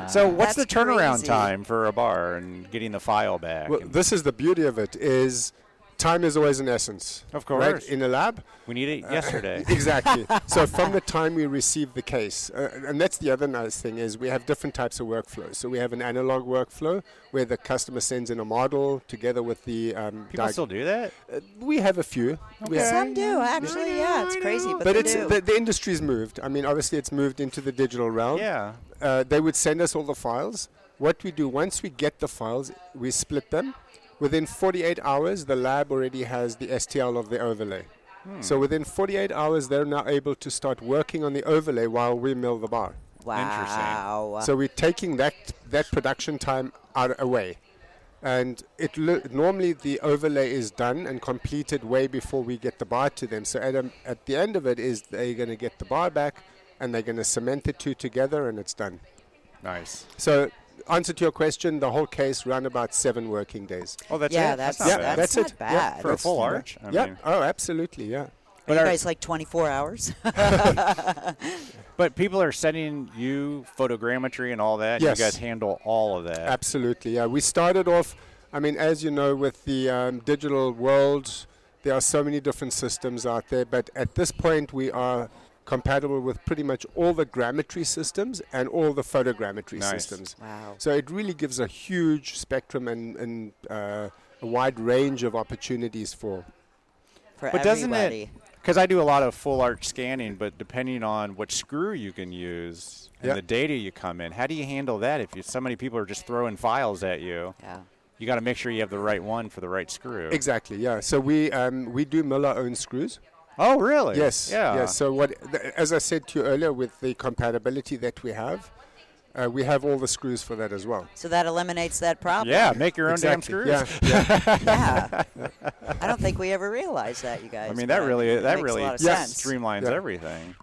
S6: So what's the
S3: That's
S6: turnaround
S3: crazy.
S6: time for a bar and getting the file back?
S7: Well, this is the beauty of it, is time is always an essence.
S6: Of
S7: Right?
S6: course.
S7: In a lab.
S6: We need it yesterday.
S7: Exactly. So from the time we receive the case, and that's the other nice thing, is we have different types of workflows. So we have an analog workflow where the customer sends in a model together with the
S6: People still do that?
S7: we have a few. We have-
S3: Some do, actually. Yeah, it's crazy, but
S7: but
S3: they
S7: it's
S3: do.
S7: the industry's moved. I mean, obviously it's moved into the digital realm.
S6: Yeah.
S7: They would send us all the files. What we do, once we get the files, we split them. Within 48 hours, the lab already has the STL of the overlay. So within 48 hours, they're now able to start working on the overlay while we mill the bar.
S3: Wow.
S7: So we're taking that production time away. And normally the overlay is done and completed way before we get the bar to them. So at the end of it is they're going to get the bar back, and they're going to cement the two together, and it's done.
S6: Nice.
S7: So answer to your question, the whole case ran about 7 working days.
S6: Oh, that's
S3: Yeah,
S6: it?
S3: that's
S6: not bad.
S7: that's
S3: not
S7: it.
S3: bad.
S7: Yeah,
S6: For a
S7: that's-
S6: full arch? I
S7: Yeah.
S6: mean-
S7: Oh, absolutely. Yeah.
S3: Are you guys like 24 hours?
S6: But people are sending you photogrammetry and all that.
S7: Yes.
S6: You guys handle all of that.
S7: Absolutely. Yeah. We started off, I mean, as you know, with the digital world, there are so many different systems out there. But at this point, we are compatible with pretty much all the grammetry systems and all the photogrammetry
S6: Nice.
S7: systems.
S3: Wow.
S7: So it really gives a huge spectrum and a wide range of opportunities for.
S3: For
S6: But doesn't
S3: everybody.
S6: it, because I do a lot of full arch scanning, but depending on what screw you can use and
S7: Yeah.
S6: the data you come in, how do you handle that if so many people are just throwing files at you?
S3: Yeah.
S6: You got to make sure you have the right one for the right screw.
S7: Exactly. Yeah. So we do mill our own screws.
S6: Oh, really?
S7: Yes.
S6: Yeah.
S7: Yes. So as I said to you earlier, with the compatibility that we have all the screws for that as well.
S3: So that eliminates that problem.
S6: Yeah, make your own
S7: Exactly.
S6: damn screws.
S7: Yeah.
S3: Yeah. I don't think we ever realized that, you guys.
S6: I mean, that
S3: but
S6: really
S3: it makes
S6: really
S3: a lot of
S7: Yes.
S3: sense.
S6: streamlines
S7: Yeah.
S6: everything.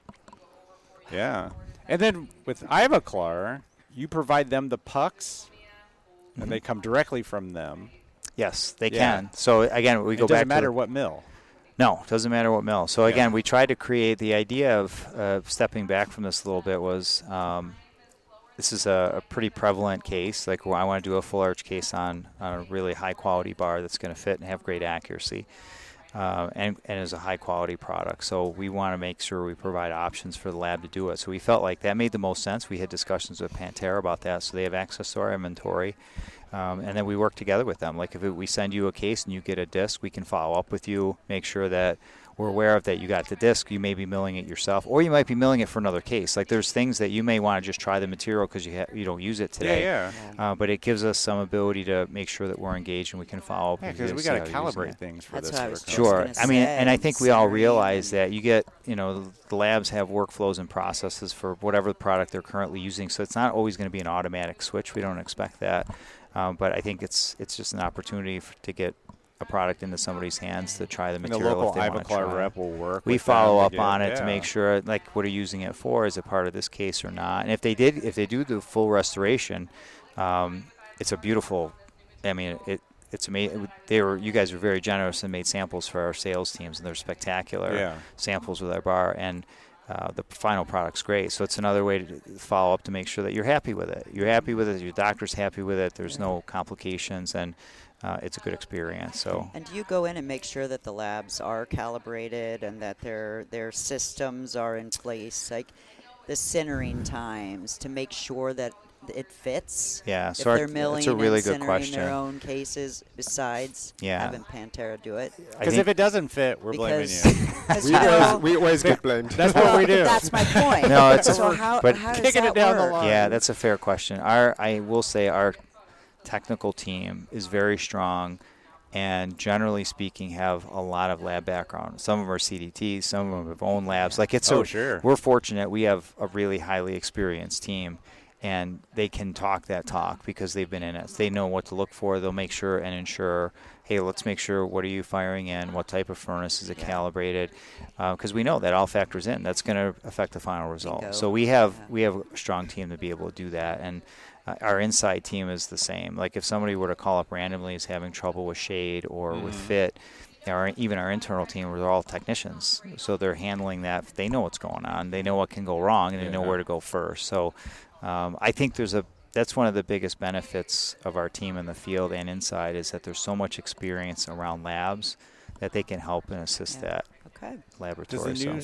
S6: Yeah. And then with Ivoclar, you provide them the pucks and they come directly from them.
S8: Yes, they can. So again, we go back.
S6: It doesn't matter what mill.
S8: No, it doesn't matter what mill. So again, we tried to create the idea of stepping back from this a little bit was this is a pretty prevalent case. Like I want to do a full arch case on a really high quality bar that's going to fit and have great accuracy. And is a high-quality product. So we want to make sure we provide options for the lab to do it. So we felt like that made the most sense. We had discussions with Pantera about that, so they have access to our inventory. And then we work together with them. Like if we send you a case and you get a disc, we can follow up with you, make sure that we're aware of that you got the disc. You may be milling it yourself, or you might be milling it for another case. Like there's things that you may want to just try the material because you don't use it today. But it gives us some ability to make sure that we're engaged and we can follow up.
S6: Yeah, because we got to calibrate things for this.
S8: Sure. I mean, and I think we all realize that you get, the labs have workflows and processes for whatever the product they're currently using. So it's not always going to be an automatic switch. We don't expect that. But I think it's just an opportunity to get a product into somebody's hands to try the material.
S6: The local
S8: if they want to try.
S6: Ivoclar rep will work.
S8: We follow up on it to make sure, like, what are you using it for? Is it part of this case or not? And if they do the full restoration, it's a beautiful. I mean, it's amazing. You guys were very generous and made samples for our sales teams, and they're spectacular samples with our bar. And the final product's great. So it's another way to follow up to make sure that you're happy with it. You're happy with it. Your doctor's happy with it. There's no complications, and it's a good experience. So.
S3: And do you go in and make sure that the labs are calibrated and that their systems are in place, like the sintering times, to make sure that it fits?
S8: Yeah,
S3: so if they're milling
S8: that's a really
S3: and
S8: good
S3: sintering
S8: question.
S3: Their own cases besides having Pantera do it.
S6: Because if it doesn't fit, we're blaming
S7: you. We always get blamed.
S6: That's what we do.
S3: That's my point.
S8: No, it's
S3: how
S6: kicking it down the line.
S8: Yeah, that's a fair question. I will say our technical team is very strong and generally speaking have a lot of lab background. Some of them are CDTs, some of them have owned labs. Like we're fortunate we have a really highly experienced team, and they can talk that talk because they've been in it. They know what to look for. They'll make sure and ensure, hey, let's make sure what are you firing in, what type of furnace is it calibrated, because we know that all factors in. That's going to affect the final result. So we have a strong team to be able to do that, and our inside team is the same. Like if somebody were to call up randomly is having trouble with shade or with fit, even our internal team, we're all technicians, so they're handling that. They know what's going on. They know what can go wrong, and they know where to go first. So I think that's one of the biggest benefits of our team in the field and inside is that there's so much experience around labs that they can help and assist that laboratory.
S6: Does the new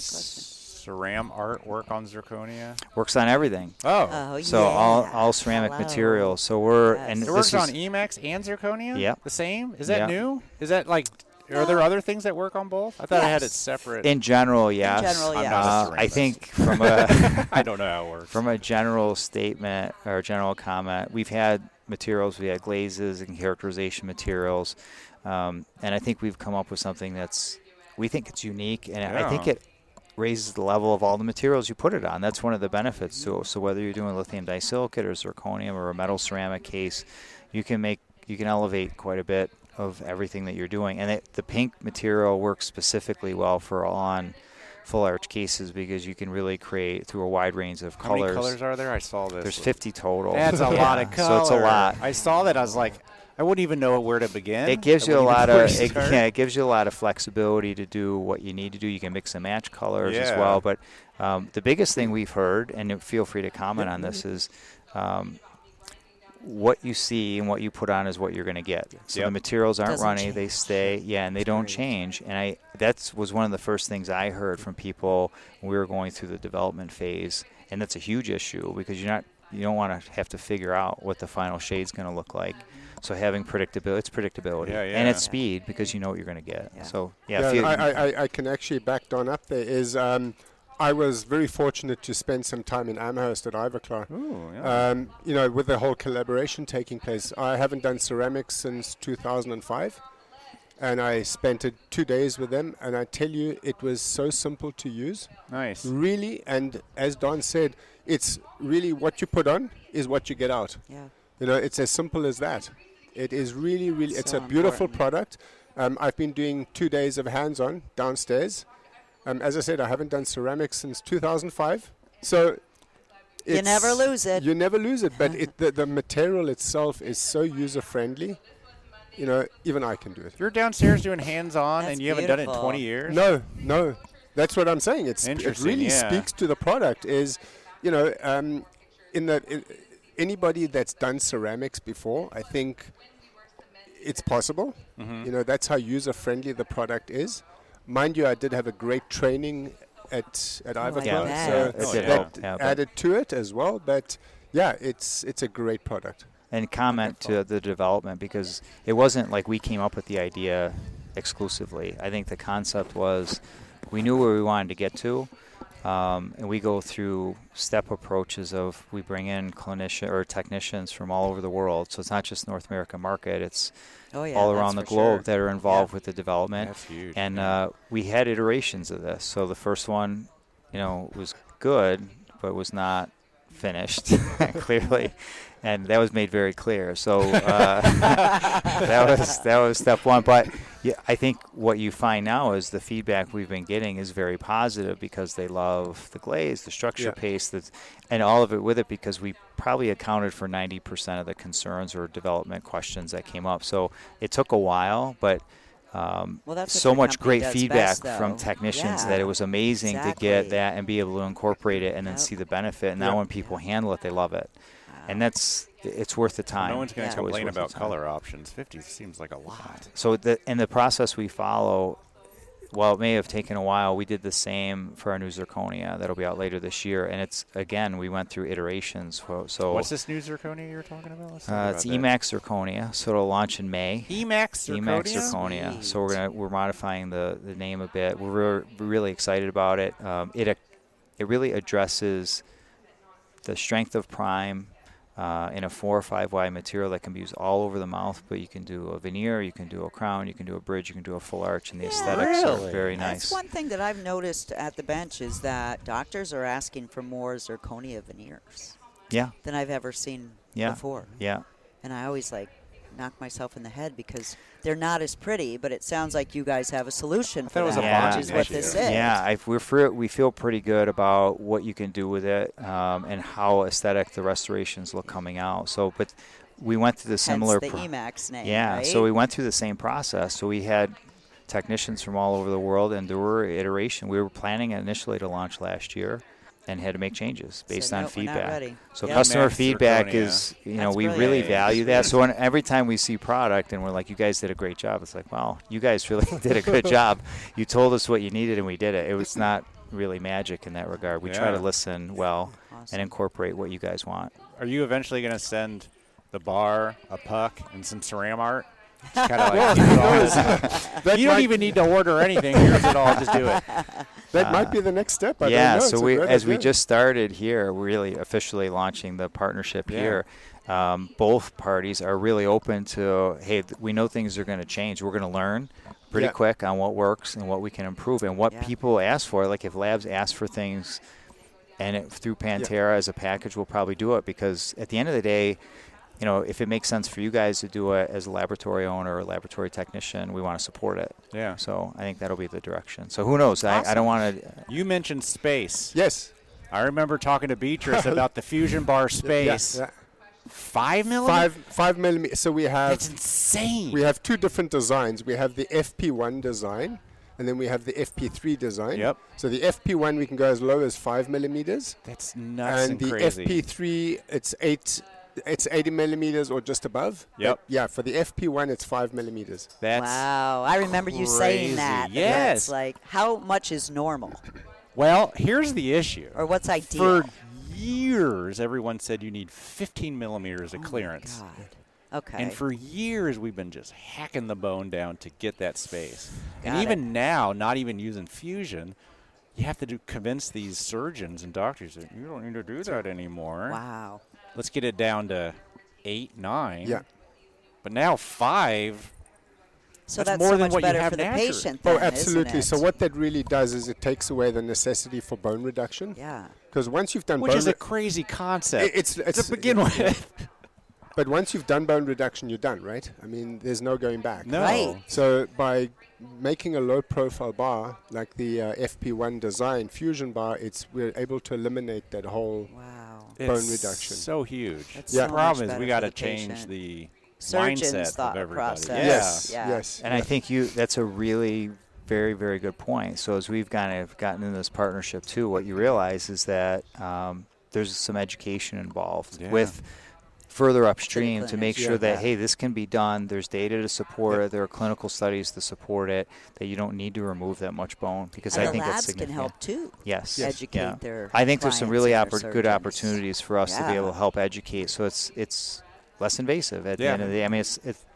S6: Ceram Art work on zirconia?
S8: Works on everything.
S6: Oh,
S8: so all ceramic materials. So
S6: it works on e.max and zirconia.
S8: Yeah,
S6: the same. Is that new? Is that like? Are there other things that work on both? I thought I had it separate.
S8: In general, yes.
S3: In general, yes.
S6: I'm not a
S8: I think from a
S6: I don't know how it works.
S8: From a general statement or general comment, we've had materials, we had glazes and characterization materials, and I think we've come up with something we think it's unique, and I think it raises the level of all the materials you put it on. That's one of the benefits. So whether you're doing lithium disilicate or zirconium or a metal ceramic case, you can elevate quite a bit of everything that you're doing. And the pink material works specifically well for on full arch cases because you can really create through a wide range of colors.
S6: How many colors are there? I saw this.
S8: There's 50 total.
S6: That's a lot of color.
S8: So it's a lot.
S6: I saw that. I was like, I wouldn't even know where to begin.
S8: It gives you a lot of it gives you a lot of flexibility to do what you need to do. You can mix and match colors as well. But the biggest thing we've heard, and feel free to comment on this, is what you see and what you put on is what you're going to get. So the materials aren't runny; they stay, and they don't change. And that was one of the first things I heard from people when we were going through the development phase, and that's a huge issue because you don't want to have to figure out what the final shade's going to look like. So having predictability, and it's speed because you know what you're going to get. So
S7: I can actually back Don up there. I was very fortunate to spend some time in Amherst at Ivoclar.
S6: Ooh,
S7: with the whole collaboration taking place. I haven't done ceramics since 2005, and I spent 2 days with them. And I tell you, it was so simple to use.
S6: Nice,
S7: really. And as Don said, it's really what you put on is what you get out.
S3: Yeah.
S7: It's as simple as that. It is really, really, it's a beautiful product. I've been doing 2 days of hands-on downstairs. As I said, I haven't done ceramics since 2005. So
S3: You never lose it.
S7: You never lose it, but the material itself is so user-friendly. You know, even I can do it.
S6: You're downstairs doing hands-on,
S3: That's
S6: and you haven't done it in
S3: beautiful.
S6: 20 years?
S7: No. That's what I'm saying. It really speaks to the product. Is, you know, anybody that's done ceramics before, I think it's possible.
S6: Mm-hmm.
S7: You know, that's how user-friendly the product is. Mind you, I did have a great training at Ivoclar, so that added to it as well. But yeah, it's a great product.
S8: And comment to the development, because it wasn't like we came up with the idea exclusively. I think the concept was we knew where we wanted to get to, and we go through step approaches of we bring in clinician or technicians from all over the world. So it's not just North American market; it's all around the globe that are involved with the development.
S6: That's huge.
S8: And we had iterations of this. So the first one, you know, was good, but was not finished clearly. And that was made very clear. So that was step one. But yeah, I think what you find now is the feedback we've been getting is very positive, because they love the glaze, the structure paste, and all of it with it, because we probably accounted for 90% of the concerns or development questions that came up. So it took a while, but so much great feedback from technicians that it was amazing to get that and be able to incorporate it and then see the benefit. And now when people handle it, they love it. And it's worth the time.
S6: No one's going to complain about color options. 50 seems like a lot.
S8: So in the process we follow, while it may have taken a while, we did the same for our new zirconia that'll be out later this year. And it's, again, we went through iterations. So
S6: what's this new zirconia you're talking about?
S8: It's e.max zirconia, so it'll launch in May.
S6: e.max zirconia?
S8: e.max zirconia. Sweet. So we're modifying the name a bit. We're really excited about it. It really addresses the strength of prime, in a 4 or 5 wide material that can be used all over the mouth, but you can do a veneer, you can do a crown, you can do a bridge, you can do a full arch, and the aesthetics are very nice.
S3: That's one thing that I've noticed at the bench is that doctors are asking for more zirconia veneers than I've ever seen before.
S8: Yeah.
S3: And I always knock myself in the head because they're not as pretty, but it sounds like you guys have a solution for that, which is what this is.
S8: Yeah, we feel pretty good about what you can do with it, and how aesthetic the restorations look coming out. So, but we went through the similar.
S3: Hence the e.max name.
S8: Yeah,
S3: right?
S8: So we went through the same process. So we had technicians from all over the world, and there were iteration. We were planning initially to launch last year, and had to make changes based on feedback. So customer feedback is, we really value that. So every time we see product and we're like, you guys did a great job, it's like, wow, you guys really did a good job. You told us what you needed and we did it. It was not really magic in that regard. We try to listen well and incorporate what you guys want.
S6: Are you eventually going to send the bar, a puck, and some Ceram Art? Kind of like you don't even need to order anything. Here's it all. Just do it.
S7: That might be the next step. I don't know.
S8: So we just started here, we're really officially launching the partnership here. Both parties are really open to, hey, we know things are going to change. We're going to learn pretty quick on what works and what we can improve and what people ask for. Like if labs ask for things, and through Pantera as a package, we'll probably do it, because at the end of the day, if it makes sense for you guys to do it as a laboratory owner or a laboratory technician, we want to support it. Yeah. So I think that'll be the direction. So who knows? Awesome. I don't want to.
S6: You mentioned space.
S7: Yes.
S6: I remember talking to Beatrice about the fusion bar space.
S7: Yeah.
S6: 5 millimeter?
S7: 5 millimeter. So we have.
S6: That's insane.
S7: We have two different designs. We have the FP1 design, and then we have the FP3 design.
S6: Yep.
S7: So the FP1 we can go as low as 5 millimeters.
S6: That's nuts and
S7: And
S6: crazy.
S7: the FP3 it's 80 millimeters or just above.
S6: Yep.
S7: Yeah, for the FP1, it's 5 millimeters.
S3: Wow. I remember you saying that.
S6: Yes.
S3: It's like, how much is normal?
S6: Well, here's the issue.
S3: Or what's ideal?
S6: For years, everyone said you need 15 millimeters of clearance.
S3: My God. Okay.
S6: And for years, we've been just hacking the bone down to get that space. And even now, not even using fusion, you have to convince these surgeons and doctors that you don't need to do that anymore.
S3: Wow.
S6: Let's get it down to 8, 9.
S7: Yeah.
S6: But now 5.
S3: So that's
S6: more
S3: so
S6: than
S3: much
S6: what
S3: better
S6: you have
S3: for the
S6: naturally.
S3: patient then,
S7: absolutely.
S3: isn't it?
S7: So what that really does is it takes away the necessity for bone reduction.
S3: Yeah.
S7: Because once you've done
S6: Which is a crazy concept
S7: it's
S6: to begin with.
S7: But once you've done bone reduction, you're done, right? I mean, there's no going back.
S6: No.
S3: Right.
S7: So by making a low-profile bar like the FP1 design fusion bar, we're able to eliminate that whole bone reduction.
S6: So huge.
S3: That's
S6: The
S3: so
S6: problem
S3: much
S6: is we
S3: better
S6: got
S3: for
S6: to
S3: the
S6: change
S3: patient.
S6: the
S3: Surgeon's
S6: mindset
S3: thought
S6: of everybody.
S3: process.
S7: Yes,
S3: Yeah.
S7: yes.
S8: And I think that's a really very, very good point. So as we've kind of gotten in this partnership too, what you realize is that there's some education involved with further upstream to make sure that, hey, this can be done. There's data to support it. There are clinical studies to support it, that you don't need to remove that much bone, because
S3: And
S8: I
S3: the
S8: think that's
S3: labs can
S8: significant.
S3: help too.
S8: Yes.
S3: Educate their
S8: I think there's some really
S3: clients and their
S8: good
S3: surgeons.
S8: opportunities for us to be able to help educate. So it's less invasive at the end of the day. I mean,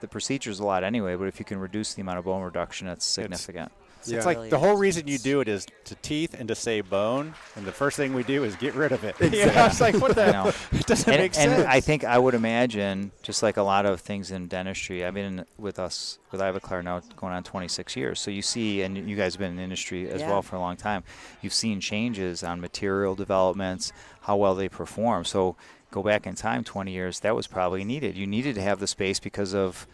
S8: the procedure's a lot anyway, but if you can reduce the amount of bone reduction, that's significant.
S6: It's like the whole reason you do it is to teeth and to save bone, and the first thing we do is get rid of it.
S7: Exactly.
S6: It's like, what the? It doesn't make sense.
S8: And I think I would imagine, just like a lot of things in dentistry, I've been with Ivoclar now going on 26 years. So you see, and you guys have been in the industry as well for a long time, you've seen changes on material developments, how well they perform. So go back in time 20 years, that was probably needed. You needed to have the space because of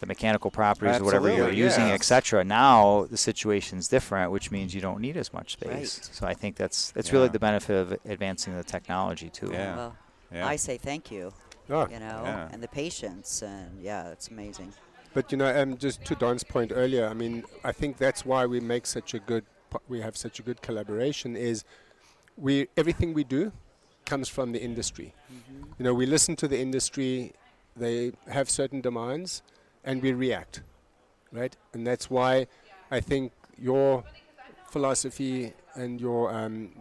S8: the mechanical properties or whatever you're using, etc. Now the situation's different, which means you don't need as much space.
S3: Right.
S8: So I think that's really the benefit of advancing the technology too.
S3: Well, I say thank you.
S7: Oh.
S3: You know, and the patients, and it's amazing.
S7: But just to Don's point earlier, I mean, I think that's why we make we have such a good collaboration. Is everything we do comes from the industry.
S3: Mm-hmm.
S7: You know, we listen to the industry; they have certain demands, and we react, right? And that's why I think your philosophy and your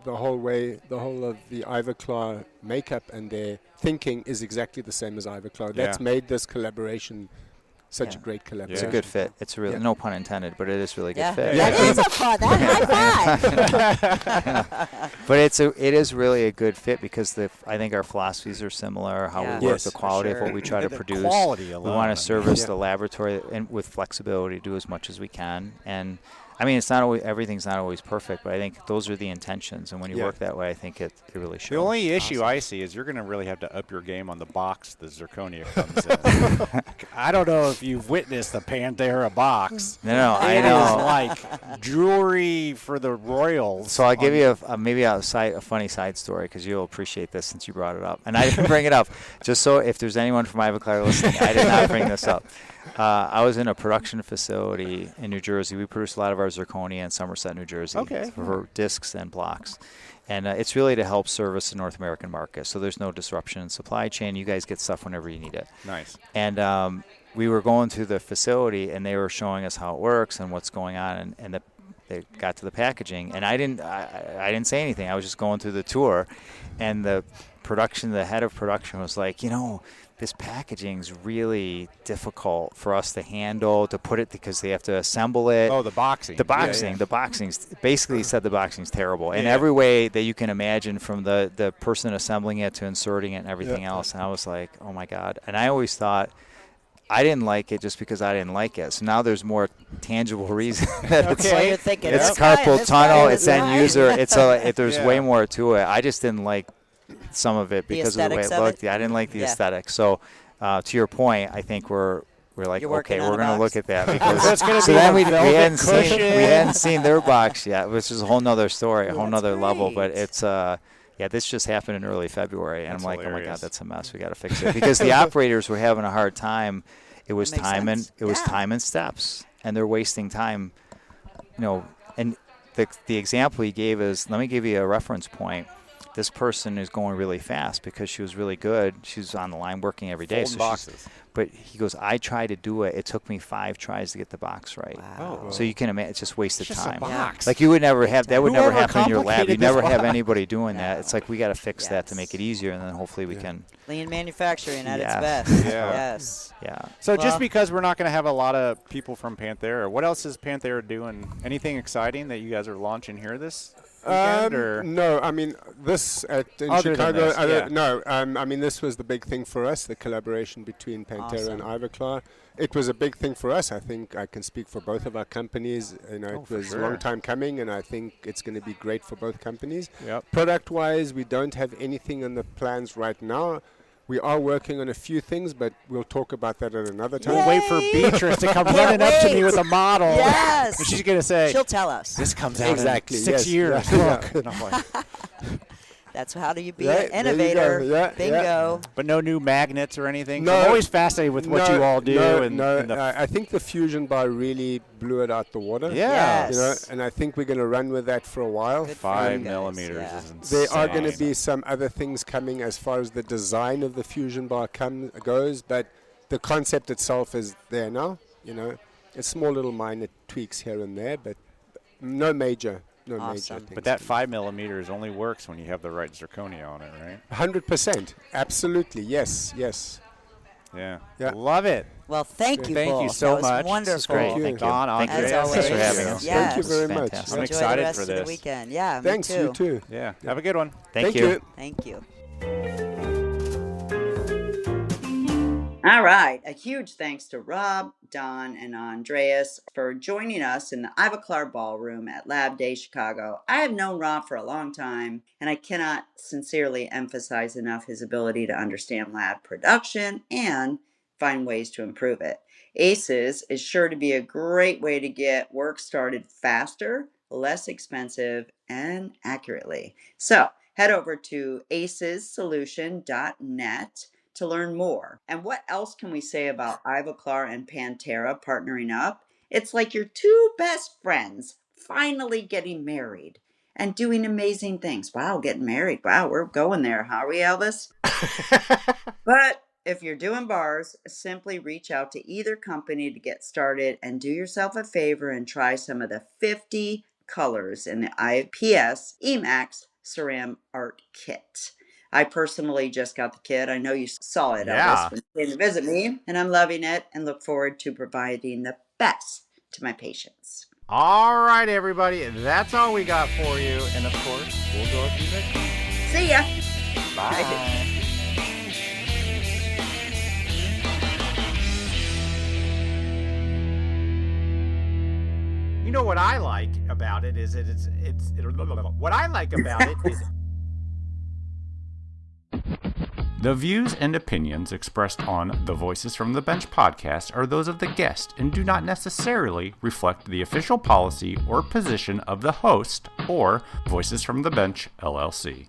S7: the whole of the Ivoclar makeup and their thinking is exactly the same as Ivoclar. That's made this collaboration such a great collaboration.
S8: It's a good fit. It's really no pun intended, but it is really good fit.
S3: That is a fun. High five.
S8: But it is really a good fit because I think our philosophies are similar. How we work, the quality of what we try to produce.
S6: Quality
S8: we
S6: alone.
S8: want to service the laboratory and with flexibility to do as much as we can. And I mean, it's not always, everything's not always perfect, but I think those are the intentions. And when you work that way, I think it really shows.
S6: The only issue I see is you're going to really have to up your game on the box the zirconia comes in. I don't know if you've witnessed the Pantera box.
S8: No, I
S6: It
S8: know.
S6: is like jewelry for the royals.
S8: So I'll give you a funny side story, because you'll appreciate this since you brought it up. And I didn't bring it up. Just so if there's anyone from Ivoclar listening, I did not bring this up. I was in a production facility in New Jersey. We produce a lot of our zirconia in Somerset, New Jersey, for discs and blocks. And it's really to help service the North American market. So there's no disruption in supply chain. You guys get stuff whenever you need it.
S6: Nice.
S8: And we were going through the facility, and they were showing us how it works and what's going on. And they got to the packaging, and I didn't say anything. I was just going through the tour, and the head of production was like, this packaging's really difficult for us to handle, to put it, because they have to assemble it.
S6: Oh, the boxing.
S8: The boxing's basically said the boxing's terrible in every way that you can imagine, from the person assembling it to inserting it and everything else. And I was like, oh my God. And I always thought I didn't like it just because I didn't like it. So now there's more tangible reason that
S3: So you're thinking,
S8: it's carpal tunnel, it's end user, there's way more to it. I just didn't like some of it because of the way it looked. I didn't like the aesthetic. So to your point, I think we're like, okay, we're going to look at that, because then we hadn't seen their box yet, which is a whole nother story, a whole nother level. But it's this just happened in early February, and I'm like, hilarious. Oh my God, that's a mess. We got to fix it, because the operators were having a hard time. It was time and steps, and they're wasting time. And the example he gave is, let me give you a reference point. This person is going really fast because she was really good. She was on the line working every day. But he goes, I tried to do it. It took me 5 tries to get the box right.
S3: Wow.
S8: So you can imagine, it's just wasted time.
S6: A box.
S8: Like, you would never have that. Would never happen in your lab.
S6: complicated
S8: You never
S6: this
S8: have
S6: box?
S8: anybody doing that. It's like, we got to fix that to make it easier, and then hopefully we can.
S3: Lean manufacturing at its best. Yes.
S8: Yeah.
S6: So just because we're not going to have a lot of people from Pantera, what else is Pantera doing? Anything exciting that you guys are launching here this weekend?
S7: No, I mean, this in Chicago, no. I mean, this was the big thing for us, the collaboration between Pantera and Ivoclar. It was a big thing for us. I think I can speak for both of our companies. It was a long time coming, and I think it's going to be great for both companies.
S6: Yep.
S7: Product-wise, we don't have anything on the plans right now. We are working on a few things, but we'll talk about that at another time.
S6: We'll wait for Beatrice to come running up to me with a model.
S3: Yes.
S6: And she's going to say,
S3: she'll tell us.
S6: this comes out
S7: Exactly,
S6: in 6
S7: yes.
S6: years.
S7: Yeah.
S6: Look. And I'm like,
S3: That's how do you be
S7: Right,
S3: an
S7: there you go.
S3: innovator.
S7: Yeah,
S3: Bingo.
S6: But no new magnets or anything?
S7: No.
S6: I'm always fascinated with what you all do.
S7: I think the Fusion Bar really blew it out the water.
S6: Yeah.
S3: Yes.
S7: You know, and I think we're going to run with that for a while.
S3: Good for
S6: 5
S3: you guys,
S6: millimeters
S3: yeah.
S6: is insane.
S7: There are going to be some other things coming as far as the design of the Fusion Bar goes, but the concept itself is there now. You know, it's small little minor tweaks here and there, but no major
S3: Awesome.
S7: things.
S6: But that 5 millimeters only works when you have the right zirconia on it, right?
S7: 100%. Absolutely. Yes.
S6: Yeah.
S7: Yeah.
S6: Love it.
S3: Well, thank you
S6: Thank you
S3: both.
S6: so
S3: that was
S6: much.
S3: Wonderful.
S8: This is great.
S7: Thank you.
S8: Thank you.
S6: Don,
S8: Thank you.
S3: As
S6: Andreas,
S3: always.
S8: Thanks for having us.
S3: Yes.
S7: Thank you very much.
S8: Fantastic.
S6: I'm
S3: Enjoy
S6: excited
S3: the rest
S6: for
S3: of the
S6: this.
S3: weekend. Yeah,
S7: Thanks,
S3: me too.
S7: you too.
S6: Yeah. Have a good one.
S8: Thank you.
S3: Thank you.
S4: All right. A huge thanks to Rob, Don, and Andreas for joining us in the Ivoclar Ballroom at Lab Day Chicago. I have known Rob for a long time, and I cannot sincerely emphasize enough his ability to understand lab production and find ways to improve it. Axsys is sure to be a great way to get work started faster, less expensive, and accurately. So head over to axsyssolution.net to learn more. And what else can we say about Ivoclar and Pantera partnering up? It's like your two best friends finally getting married and doing amazing things. Wow, getting married. Wow, we're going there, are we, Elvis? But if you're doing bars, simply reach out to either company to get started and do yourself a favor and try some of the 50 colors in the IPS e.max Ceram Art Kit. I personally just got the kit. I know you saw it,
S2: Yeah.
S4: Elvis, when you came to visit me, and I'm loving it and look forward to providing the best to my patients.
S2: All right, everybody. That's all we got for you. And of course, we'll go with you next time.
S4: See ya.
S2: Bye. You know what I like about it is what I like about it is the views and opinions expressed on the Voices from the Bench podcast are those of the guest and do not necessarily reflect the official policy or position of the host or Voices from the Bench LLC.